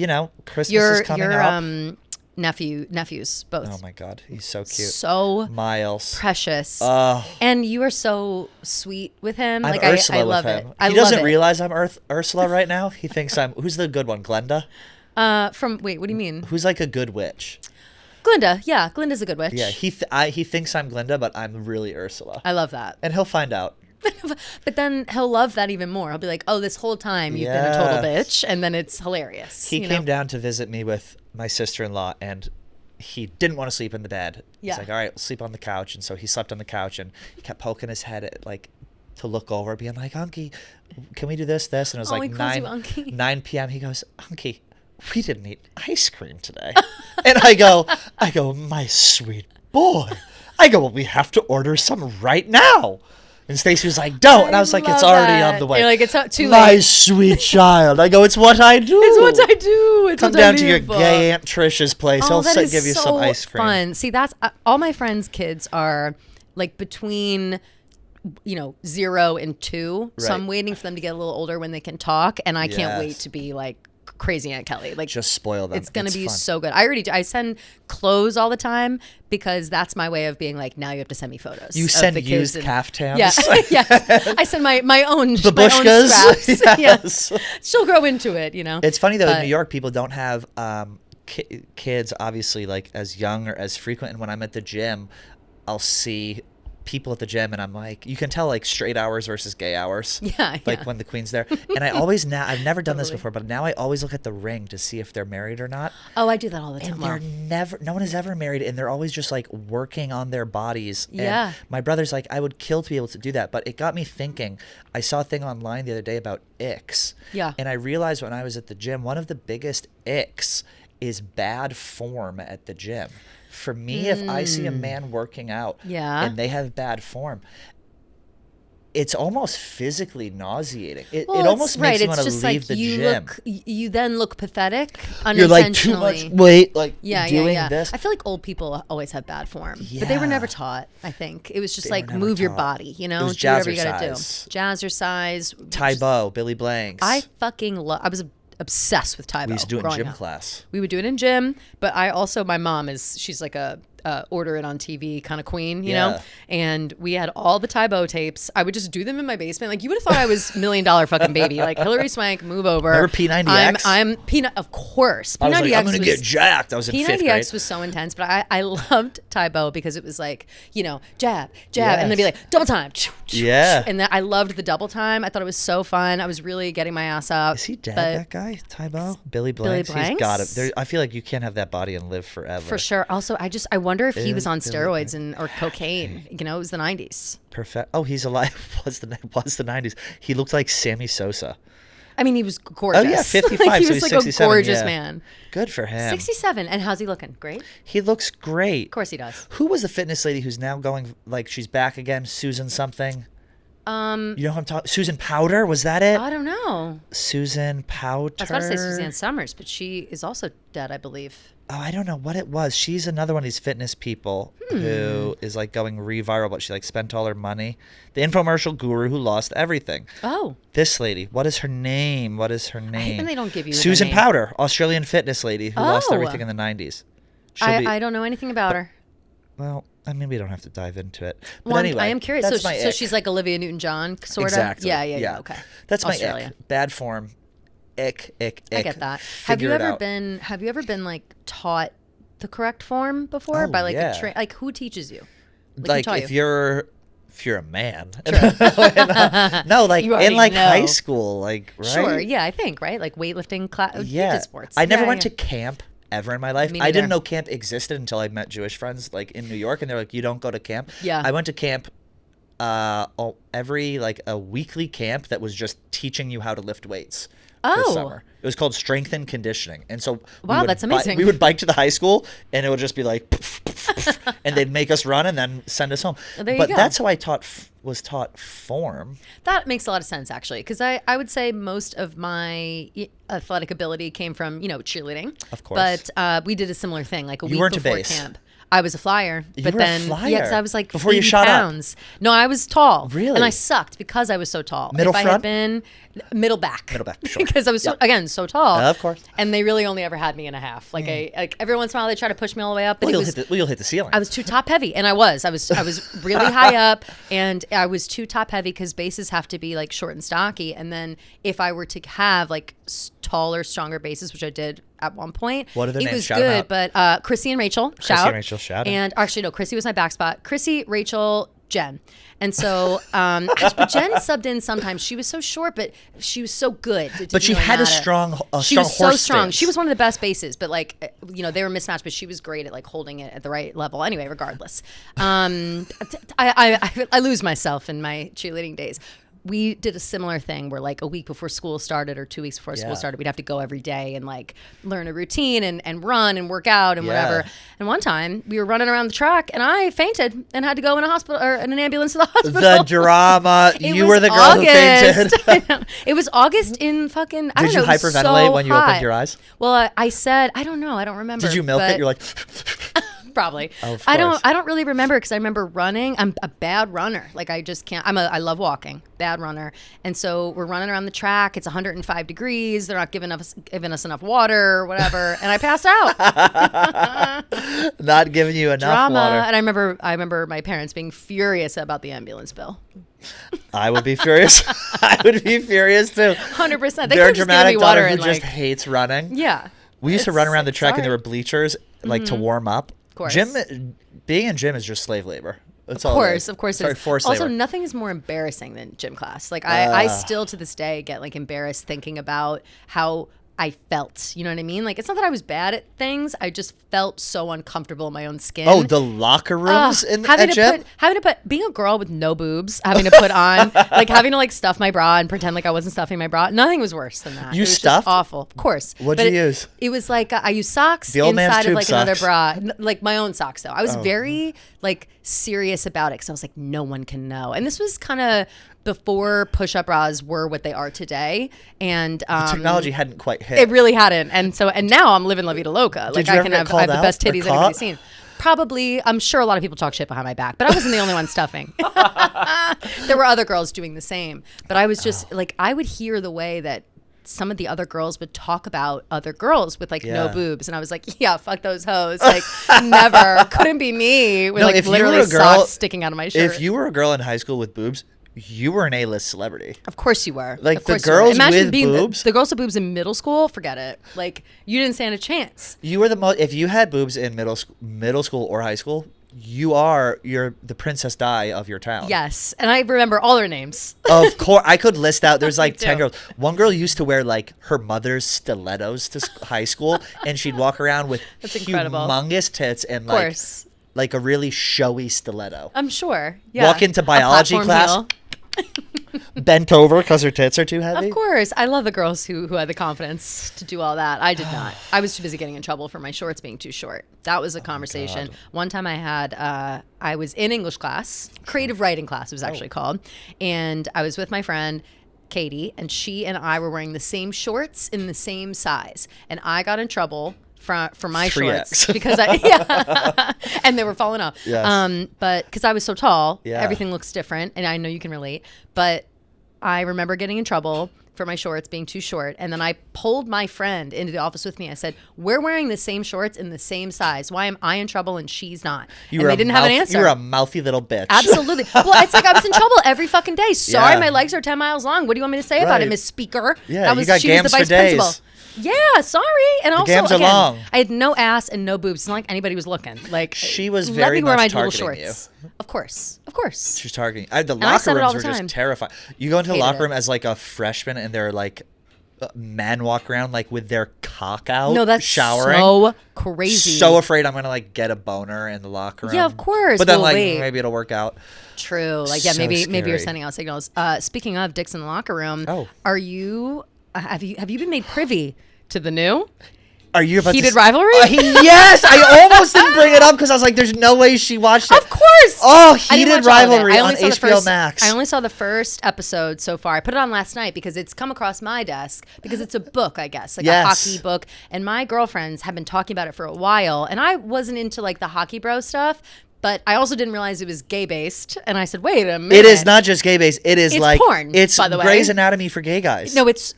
S1: Christmas is coming up.
S2: Nephews, both.
S1: Oh my God, he's so cute.
S2: So
S1: Miles,
S2: precious. And you are so sweet with him.
S1: I'm
S2: like
S1: Ursula
S2: I love
S1: with him.
S2: it.
S1: He doesn't realize I'm Ursula right now. He thinks I'm. Who's the good one? Glenda.
S2: Wait, what do you mean?
S1: Who's like a good witch?
S2: Glinda, yeah, Glinda's a good witch.
S1: Yeah, he thinks I'm Glinda, but I'm really Ursula.
S2: I love that.
S1: And he'll find out.
S2: But then he'll love that even more. He'll be like, "Oh, this whole time you've been a total bitch," and then it's hilarious.
S1: He came down to visit me with my sister-in-law, and he didn't want to sleep in the bed. He's like, "All right, we'll sleep on the couch," and so he slept on the couch, and he kept poking his head at to look over, being like, "Unky, can we do this?" And it was like 9 p.m. He goes, "Unky, we didn't eat ice cream today." And I go, my sweet boy. Well, we have to order some right now. And Stacey was like, don't. And I was like, it's already on the way.
S2: You're like, it's too late.
S1: My sweet child. I go, it's what I do.
S2: It's what I do.
S1: Come down to your gay Aunt Trisha's place. He'll give you some ice cream.
S2: Fun. See, that's all my friends' kids are like between 0 and 2. Right. So I'm waiting for them to get a little older when they can talk. And I can't wait to be like crazy Aunt Kelly. Like,
S1: just spoil them.
S2: It's gonna be fun. So good. I already do. I send clothes all the time because that's my way of being like, now you have to send me photos.
S1: You send the used caftans.
S2: Yeah. Yes. I send my own
S1: the bushkas.
S2: My own scraps. Yes. She'll grow into it,
S1: It's funny though, in New York, people don't have kids obviously like as young or as frequent. And when I'm at the gym, I'll see people at the gym and I'm like, you can tell like straight hours versus gay hours.
S2: Yeah.
S1: Like when the queen's there. And I always I've never done this before, but now I always look at the ring to see if they're married or not.
S2: Oh, I do that all the time.
S1: And no one is ever married, and they're always just like working on their bodies.
S2: Yeah.
S1: And my brother's like, I would kill to be able to do that. But it got me thinking. I saw a thing online the other day about icks.
S2: Yeah.
S1: And I realized when I was at the gym, one of the biggest icks is bad form at the gym. For me, if I see a man working out and they have bad form, it's almost physically nauseating. It
S2: Well,
S1: almost
S2: it's
S1: makes you
S2: right.
S1: want to
S2: It's just
S1: leave
S2: like
S1: the
S2: you
S1: gym.
S2: you then look pathetic
S1: You're like too
S2: unintentionally.
S1: much weight, like
S2: Yeah,
S1: doing
S2: yeah.
S1: this.
S2: I feel like old people always have bad form, but they were
S1: Yeah.
S2: never taught. I think it was just
S1: They were
S2: like
S1: never
S2: move your
S1: taught.
S2: body, you know,
S1: It was
S2: do whatever you gotta
S1: jazzercise.
S2: do. Jazzercise.
S1: Taebo, Billy Blanks.
S2: I fucking love. I was obsessed with Taebo.
S1: we used to do it in
S2: growing
S1: gym
S2: up.
S1: class.
S2: We would do it in gym, but I also, my mom she's like a order it on TV kind of queen, you know?
S1: Yeah.
S2: And we had all the Taebo tapes. I would just do them in my basement. Like, you would have thought I was $1 million fucking baby. Like, Hillary Swank, move over.
S1: Remember P90X?
S2: I'm P90, of course.
S1: I was
S2: P90X
S1: like, I'm going to get jacked. I was in fifth grade.
S2: P90X was so intense, but I loved Taebo because it was like, you know, jab, and then be like, double time.
S1: Yeah.
S2: And then I loved the double time. I thought it was so fun. I was really getting my ass out.
S1: Is he dead,
S2: but-
S1: that guy? Taebo? Billy Blanks? He's
S2: Blanks?
S1: got it. I feel like you can't have that body and live forever.
S2: For sure. Also, I wonder if he was on
S1: Billy
S2: steroids or cocaine. You know, it was the 90s.
S1: Perfect. Oh, he's alive. Was the 90s. He looked like Sammy Sosa.
S2: I mean, he was gorgeous.
S1: Oh, yeah, 55,
S2: Like, he
S1: so
S2: was
S1: he's
S2: like
S1: 67,
S2: a gorgeous
S1: yeah.
S2: man.
S1: Good for him.
S2: 67. And how's he looking? Great?
S1: He looks great.
S2: Of course he does.
S1: Who was the fitness lady who's now going, like, she's back again? Susan something? You know who I'm talking? Susan Powder? Was that it?
S2: I don't know.
S1: Susan Powder?
S2: I was about to say Suzanne Summers, but she is also dead, I believe.
S1: Oh, I don't know what it was. She's another one of these fitness people who is like going re-viral, but she like spent all her money. The infomercial guru who lost everything.
S2: Oh.
S1: This lady, what is her name? What is her name?
S2: when they don't give you the
S1: Susan
S2: name.
S1: Powder, Australian fitness lady who lost
S2: Oh.
S1: everything in the 90s.
S2: I don't know anything about her.
S1: Well, I mean, we don't have to dive into it. But
S2: Well,
S1: anyway,
S2: I am curious.
S1: that's
S2: So,
S1: my
S2: so
S1: ick.
S2: she's like Olivia Newton-John, sort of?
S1: Exactly.
S2: Yeah. Okay.
S1: That's my
S2: Australia.
S1: ick. Bad form. Ick.
S2: I get that.
S1: Figure it out.
S2: Have you ever been like taught the correct form before by like
S1: yeah.
S2: like who teaches you?
S1: Like
S2: who taught
S1: if
S2: you?
S1: you're a man. No, like
S2: You
S1: in
S2: already
S1: like
S2: know.
S1: high school, like right?
S2: Sure, yeah, I think, right? Like weightlifting class,
S1: Yeah.
S2: sports.
S1: I never
S2: Yeah,
S1: went
S2: yeah.
S1: to camp ever in my life.
S2: Me
S1: I didn't
S2: neither.
S1: know camp existed until I met Jewish friends like in New York, and they're like, "You don't go to camp."
S2: Yeah.
S1: I went to camp every like a weekly camp that was just teaching you how to lift weights. For the
S2: Oh.
S1: summer. It was called strength and conditioning, and so
S2: Wow, that's amazing.
S1: We would bike to the high school, and it would just be like, and they'd make us run and then send us home.
S2: There you
S1: but
S2: go.
S1: that's how I was taught form.
S2: That makes a lot of sense, actually, because I would say most of my athletic ability came from, cheerleading.
S1: Of course.
S2: But we did a similar thing, like a
S1: You
S2: week
S1: weren't a
S2: before
S1: base.
S2: camp. I was a flyer, but
S1: were a
S2: then
S1: flyer?
S2: yeah, because I was like
S1: Before you
S2: 80
S1: shot up?
S2: pounds. No, I was tall.
S1: Really?
S2: And I sucked because I was so tall.
S1: Middle
S2: if I
S1: front?
S2: had been middle back.
S1: Middle back, sure.
S2: Because I was
S1: Yeah.
S2: so tall.
S1: Of course.
S2: And they really only ever had me in a half. Like like every once in a while they try to push me all the way up, but
S1: Well,
S2: it was
S1: you'll hit the ceiling.
S2: I was too top heavy, and I was really high up, and I was too top heavy because bases have to be like short and stocky. And then if I were to have like taller, stronger bases, which I did at one point,
S1: What are their
S2: it
S1: names?
S2: was
S1: Shout 'em
S2: good.
S1: out.
S2: But Chrissy and Rachel, shout.
S1: shout out.
S2: And actually, no, Chrissy was my back spot. Chrissy, Rachel, Jen. And so, but Jen subbed in sometimes. She was so short, but she was so good. It
S1: But she
S2: didn't really
S1: had a
S2: matter.
S1: strong
S2: She was so
S1: horse
S2: strong.
S1: stance.
S2: She was one of the best bases, but like, they were mismatched, but she was great at like holding it at the right level. Anyway, regardless, I lose myself in my cheerleading days. We did a similar thing where like a week before school started or 2 weeks before
S1: Yeah.
S2: school started, we'd have to go every day and like learn a routine and run and work out and
S1: Yeah.
S2: whatever. And one time we were running around the track and I fainted and had to go in a hospital or in an ambulance to the hospital.
S1: The drama.
S2: It
S1: You
S2: was
S1: were the girl who fainted.
S2: August. I know. It was August in fucking. I
S1: Did
S2: don't
S1: you
S2: know, it was
S1: hyperventilate
S2: so
S1: when you
S2: hot.
S1: opened your eyes?
S2: Well, I said I don't know. I don't remember.
S1: Did you milk
S2: but
S1: it? You're like,
S2: probably.
S1: Of
S2: I
S1: course.
S2: don't really remember because I remember running. I'm a bad runner. Like I just can't. I love walking. Bad runner. And so we're running around the track. It's 105 degrees. They're not giving us enough water or whatever. And I passed out.
S1: not giving you enough
S2: Drama.
S1: water.
S2: And I remember my parents being furious about the ambulance bill.
S1: I would be furious. I would be furious too.
S2: 100%. They
S1: Their
S2: could just give
S1: dramatic
S2: me water
S1: daughter who
S2: and
S1: just
S2: like
S1: hates running.
S2: yeah.
S1: We used to run around the
S2: It's
S1: track and there were
S2: hard.
S1: bleachers like to warm up. Of
S2: course.
S1: Being in gym is just slave labor. That's
S2: Of
S1: all it
S2: course,
S1: is.
S2: of course.
S1: Sorry,
S2: it is.
S1: forced
S2: Also,
S1: labor.
S2: nothing is more embarrassing than gym class. Like I still to this day get like embarrassed thinking about how I felt. You know what I mean? Like it's not that I was bad at things. I just felt so uncomfortable in my own skin.
S1: Oh, the locker rooms
S2: having
S1: at
S2: to
S1: gym?
S2: put being a girl with no boobs, having to put on like having to like stuff my bra and pretend like I wasn't stuffing my bra. Nothing was worse than that.
S1: You
S2: it was
S1: stuffed?
S2: just awful. Of course.
S1: What'd
S2: But
S1: you use?
S2: It was like I used socks
S1: The old man's
S2: inside of
S1: tube
S2: like another
S1: socks.
S2: bra, like my own socks though. I was very like serious about it because I was like, no one can know. And this was kind of before push-up bras were what they are today, and
S1: The technology hadn't quite hit.
S2: it really hadn't. And now I'm living La Vida Loca. Like
S1: you
S2: I
S1: ever
S2: can
S1: get
S2: have
S1: called
S2: the
S1: out
S2: best
S1: or
S2: titties
S1: caught?
S2: anybody's seen. Probably, I'm sure a lot of people talk shit behind my back, but I wasn't the only one stuffing. There were other girls doing the same, but I was just like, I would hear the way that some of the other girls would talk about other girls with like no boobs, and I was like, yeah, fuck those hoes. Like never, couldn't be me with
S1: if you
S2: literally
S1: were a girl,
S2: socks sticking out of my shirt.
S1: If you were a girl in high school with boobs, you were an A-list celebrity.
S2: Of course you were.
S1: Like
S2: of
S1: the
S2: course you were.
S1: girls
S2: Imagine
S1: with
S2: being
S1: boobs.
S2: the girls with boobs in middle school. Forget it. Like you didn't stand a chance.
S1: You were the most. If you had boobs in middle school or high school, you're the Princess Di of your town.
S2: Yes, and I remember all their names.
S1: Of course, I could list out. There's like
S2: Me
S1: 10
S2: too.
S1: girls. One girl used to wear like her mother's stilettos to high school, and she'd walk around with
S2: That's incredible.
S1: humongous tits and
S2: Of course.
S1: like a really showy stiletto.
S2: I'm sure. Yeah.
S1: Walk into
S2: A
S1: biology
S2: platform
S1: class,
S2: heel.
S1: bent over because her tits are too heavy.
S2: Of course. I love the girls who had the confidence to do all that. I did not. I was too busy getting in trouble for my shorts being too short. That was a conversation. One time I was in English class, creative writing class it was actually called, and I was with my friend Katie, and she and I were wearing the same shorts in the same size, and I got in trouble for my
S1: 3X.
S2: shorts because and they were falling off.
S1: Yes.
S2: But because I was so tall,
S1: Yeah.
S2: everything looks different, and I know you can relate. But I remember getting in trouble for my shorts being too short, and then I pulled my friend into the office with me. I said, "We're wearing the same shorts in the same size. Why am I in trouble and she's not?" And they didn't have an answer.
S1: You were a mouthy little bitch.
S2: Absolutely. Well, it's like I was in trouble every fucking day. Sorry,
S1: Yeah.
S2: my legs are 10 miles long. What do you want me to say about it,
S1: Right.
S2: Miss Speaker?
S1: Yeah, you got gams for days.
S2: Yeah, sorry. And also,
S1: gams are
S2: again,
S1: long.
S2: I had no ass and no boobs. It's not like anybody was looking. Like
S1: She was
S2: let
S1: very
S2: me wear
S1: much
S2: my dual
S1: targeting
S2: shorts. Of course. Of course.
S1: She's targeting. The
S2: I said
S1: locker
S2: it all
S1: rooms
S2: the
S1: were
S2: time.
S1: just terrifying. You go into the
S2: Hated
S1: locker
S2: it.
S1: room as like a freshman, and they're like men walk around like with their cock out.
S2: No, that's
S1: showering.
S2: so crazy.
S1: So afraid I'm gonna like get a boner in the locker room.
S2: Yeah, of course.
S1: But then
S2: Well,
S1: like
S2: wait.
S1: maybe it'll work out.
S2: True. Like, yeah,
S1: So
S2: maybe you're
S1: scary.
S2: sending out signals. Speaking of dicks in the locker room,
S1: Oh.
S2: are you have you been made privy to the new
S1: Are you about
S2: Heated
S1: to
S2: Rivalry?
S1: Yes, I almost didn't bring it up because I was like, "There's no way she watched it."
S2: Of course.
S1: Oh,
S2: I didn't
S1: Heated
S2: watch all of it.
S1: Rivalry
S2: I
S1: on
S2: only saw the
S1: HBO
S2: first-
S1: Max.
S2: I only saw the first episode so far. I put it on last night because it's come across my desk because it's a book, I guess, like
S1: Yes.
S2: a hockey book. And my girlfriends have been talking about it for a while. And I wasn't into like the hockey bro stuff, but I also didn't realize it was gay based. And I said, wait a minute.
S1: It is not just gay based. It is
S2: It's
S1: like
S2: porn,
S1: it's
S2: by the way.
S1: Grey's Anatomy for gay guys.
S2: No, it's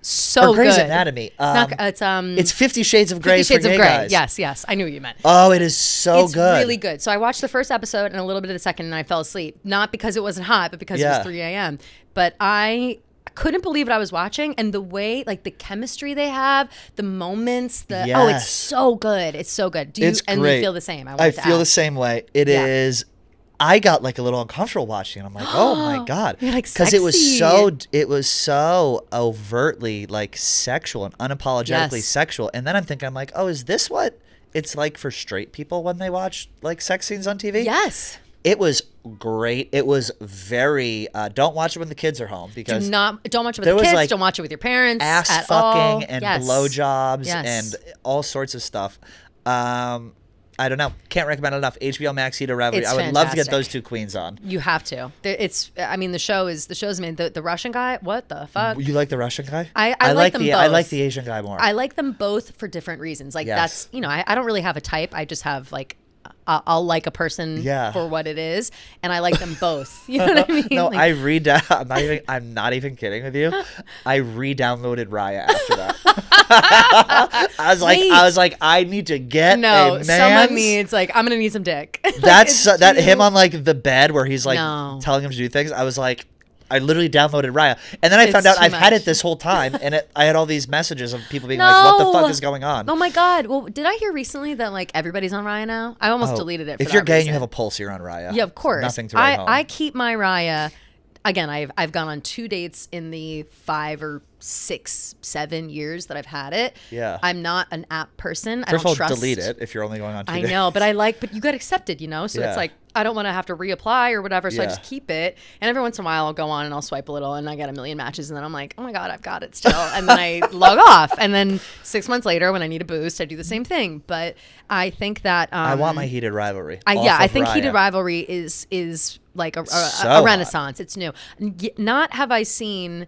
S2: so
S1: or Grey's
S2: good.
S1: Anatomy.
S2: It's
S1: 50 Shades of Grey
S2: 50 Shades
S1: for
S2: of
S1: gay
S2: Grey.
S1: guys.
S2: Yes, I knew what you meant.
S1: Oh, it is so
S2: It's
S1: good.
S2: really good. So I watched the first episode and a little bit of the second, and I fell asleep. Not because it wasn't hot, but because it
S1: Yeah.
S2: was 3 a.m. But I couldn't believe what I was watching, and the way, like the chemistry they have, the moments, oh, it's
S1: Yes.
S2: so good. It's so good. Do you
S1: It's
S2: and
S1: great.
S2: you feel the same?
S1: I
S2: wanted to
S1: feel the
S2: ask.
S1: same way. It
S2: Yeah.
S1: is. I got like a little uncomfortable watching it. I'm like, oh my god,
S2: You're like,
S1: it was
S2: sexy.
S1: it was so overtly like sexual and unapologetically
S2: Yes.
S1: sexual. And then I'm thinking, I'm like, oh, is this what it's like for straight people when they watch like sex scenes on TV?
S2: Yes.
S1: It was great. It was very. Don't watch it when the kids are home because
S2: Don't watch it with
S1: there
S2: the
S1: was,
S2: kids.
S1: like,
S2: don't watch it with your parents.
S1: ass
S2: at
S1: fucking
S2: all.
S1: and
S2: Yes.
S1: blowjobs
S2: Yes.
S1: and all sorts of stuff. I don't know. Can't recommend it enough. HBO Max, Heated Rivalry.
S2: It's
S1: I would love to get
S2: fantastic.
S1: those two queens on.
S2: You have to. I mean, the show's made. The Russian guy. What the fuck?
S1: You like the Russian guy?
S2: I like them
S1: I
S2: both.
S1: like the Asian guy more.
S2: I like them both for different reasons. Like
S1: Yes.
S2: that's, I don't really have a type. I just have like, I'll like a person
S1: Yeah.
S2: for what it is, and I like them both. You know what I mean?
S1: No,
S2: Like,
S1: I I'm not even kidding with you. I re-downloaded Raya after that.
S2: Wait.
S1: I was like, I need to get
S2: no,
S1: a
S2: someone
S1: man's-
S2: needs like I'm gonna need some dick. Like,
S1: That's
S2: it's
S1: that
S2: too-
S1: him on like the bed where he's like
S2: No.
S1: telling him to do things. I was like, I literally downloaded Raya, and then I found
S2: It's
S1: out
S2: too
S1: I've had
S2: much.
S1: it this whole time, and I had all these messages of people being like, "What the fuck
S2: No.
S1: is going on?"
S2: Oh my god! Well, did I hear recently that like everybody's on Raya now? I almost deleted it. For
S1: If you're
S2: that
S1: gay and you
S2: reason.
S1: have a pulse, you're on Raya.
S2: Yeah, of course.
S1: Nothing to write home.
S2: I keep my Raya. Again, I've gone on 2 dates in the 5 or 6-7 years that I've had it.
S1: Yeah.
S2: I'm not an app person.
S1: First
S2: I don't
S1: of all,
S2: trust.
S1: delete it if you're only going on 2 days.
S2: I know, but you get accepted, So
S1: Yeah.
S2: it's like, I don't want to have to reapply or whatever. So I
S1: Yeah.
S2: just keep it. And every once in a while I'll go on and I'll swipe a little and I get a million matches. And then I'm like, oh my God, I've got it still. And then I log off. And then 6 months later, when I need a boost, I do the same thing. But I think that,
S1: I want my Heated Rivalry.
S2: I think
S1: Raya.
S2: Heated Rivalry is like a
S1: So
S2: renaissance. It's new. Not have I seen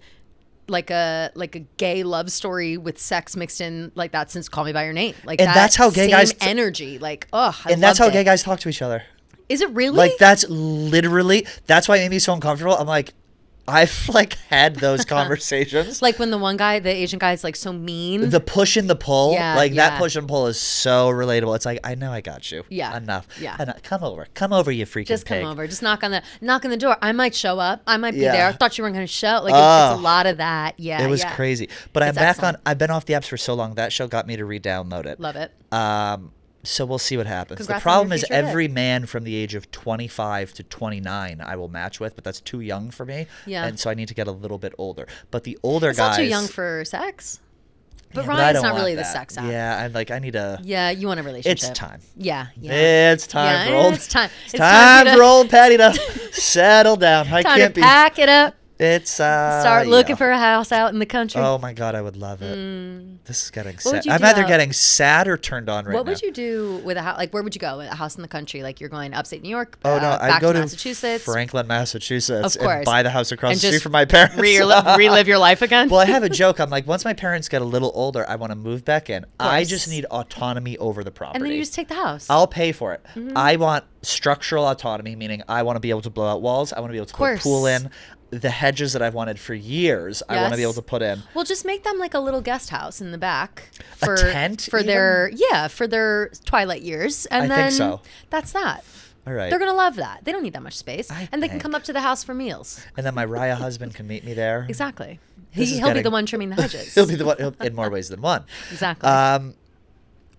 S2: like a gay love story with sex mixed in like that since Call Me by Your Name. Like,
S1: And that's how gay
S2: same
S1: guys
S2: energy. Like,
S1: and that's how gay guys talk to each other.
S2: Is it really?
S1: Like, that's why it made me so uncomfortable. I'm like, I've like had those conversations.
S2: Like when the one guy, the Asian guy, is like so mean.
S1: The push and the pull,
S2: Yeah,
S1: like that
S2: yeah.
S1: push and pull is so relatable. It's like, I know I got you.
S2: Yeah.
S1: Enough.
S2: Yeah.
S1: Come over, you freaking
S2: Just
S1: pig.
S2: come over. Just knock on the door. I might show up. I might be
S1: Yeah.
S2: there. I thought you weren't going to show. Like it's a lot of that. Yeah.
S1: It was
S2: yeah.
S1: crazy. But I'm
S2: It's
S1: back
S2: excellent.
S1: on. I've been off the apps for so long. That show got me to re-download it.
S2: Love it.
S1: So we'll see what happens.
S2: Congrats
S1: The
S2: on your
S1: problem is
S2: future hit.
S1: every man from the age of 25 to 29 I will match with, but that's too young for me.
S2: Yeah.
S1: And so I need to get a little bit older. But the older
S2: It's
S1: guys.
S2: not too young for sex. But
S1: Yeah, I
S2: Ryan's
S1: don't
S2: not
S1: want
S2: really the
S1: that.
S2: sex app.
S1: Yeah, I need a.
S2: Yeah, you want a relationship.
S1: It's time.
S2: Yeah. Yeah.
S1: It's time
S2: Yeah,
S1: for old.
S2: it's time.
S1: It's time
S2: for you
S1: for old Patty to settle down. I
S2: time
S1: can't
S2: to
S1: be.
S2: pack it up.
S1: It's
S2: Start looking for a house out in the country.
S1: Oh my God, I would love it. This is getting
S2: would
S1: sad.
S2: you
S1: I'm
S2: do
S1: either
S2: out-
S1: getting sad or turned on right now.
S2: What would you do with a house? Like, where would you go? A house in the country? Like, you're going upstate New York?
S1: Oh no,
S2: back
S1: I'd go to
S2: Massachusetts.
S1: Franklin, Massachusetts,
S2: Of course.
S1: and buy the house across
S2: And
S1: the street
S2: just
S1: from my parents.
S2: relive your life again?
S1: Well, I have a joke. I'm like, once my parents get a little older, I want to move back in. I
S2: course.
S1: just need autonomy over the property.
S2: and then you just take the house.
S1: I'll pay for it. I want structural autonomy, meaning I want to be able to blow out walls. I want to be able to put a
S2: course.
S1: pool in. The hedges that I've wanted for years, I want to be
S2: Yes.
S1: able to put in.
S2: Well, just make them like a little guest house in the back
S1: A
S2: for
S1: tent
S2: for their twilight years, and
S1: I
S2: then
S1: think so.
S2: that's that.
S1: All right.
S2: They're gonna love that. They don't need that much space,
S1: I
S2: and they can
S1: think.
S2: come up to the house for meals.
S1: And then my Raya husband can meet me there.
S2: Exactly.
S1: This is
S2: He'll be
S1: getting-
S2: the one trimming the hedges.
S1: He'll be the one in more ways than one.
S2: Exactly.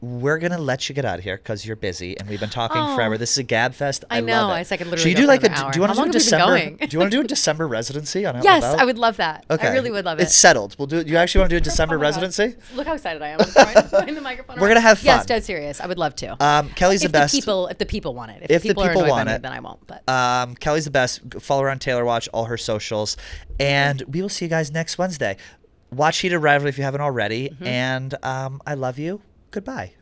S1: We're gonna let you get out of here because you're busy, and we've been talking
S2: Oh.
S1: forever. This is a Gab Fest.
S2: I know.
S1: love it.
S2: I said I could literally
S1: Should you
S2: go
S1: do
S2: for
S1: like
S2: another hour.
S1: do you want
S2: How
S1: to do a
S2: long have we been
S1: December?
S2: going?
S1: Do you want to do a December residency on Out
S2: Yes,
S1: Loud?
S2: I would love that.
S1: Okay.
S2: I really would love it.
S1: It's settled. We'll do it. You actually want to do a December
S2: Oh my God.
S1: residency?
S2: Look how excited I am. I'm throwing the microphone
S1: We're
S2: around.
S1: gonna have
S2: Yes,
S1: fun.
S2: dead serious. I would love to.
S1: Kelly's the best.
S2: If the people want it.
S1: If the
S2: people are
S1: people
S2: annoyed
S1: want
S2: by me,
S1: it.
S2: then I won't. But
S1: Kelly's the best. Follow her on Taylor Watch, all her socials, and we will see you guys next Wednesday. Watch Heated Rivalry if you haven't already, and I love you. Goodbye.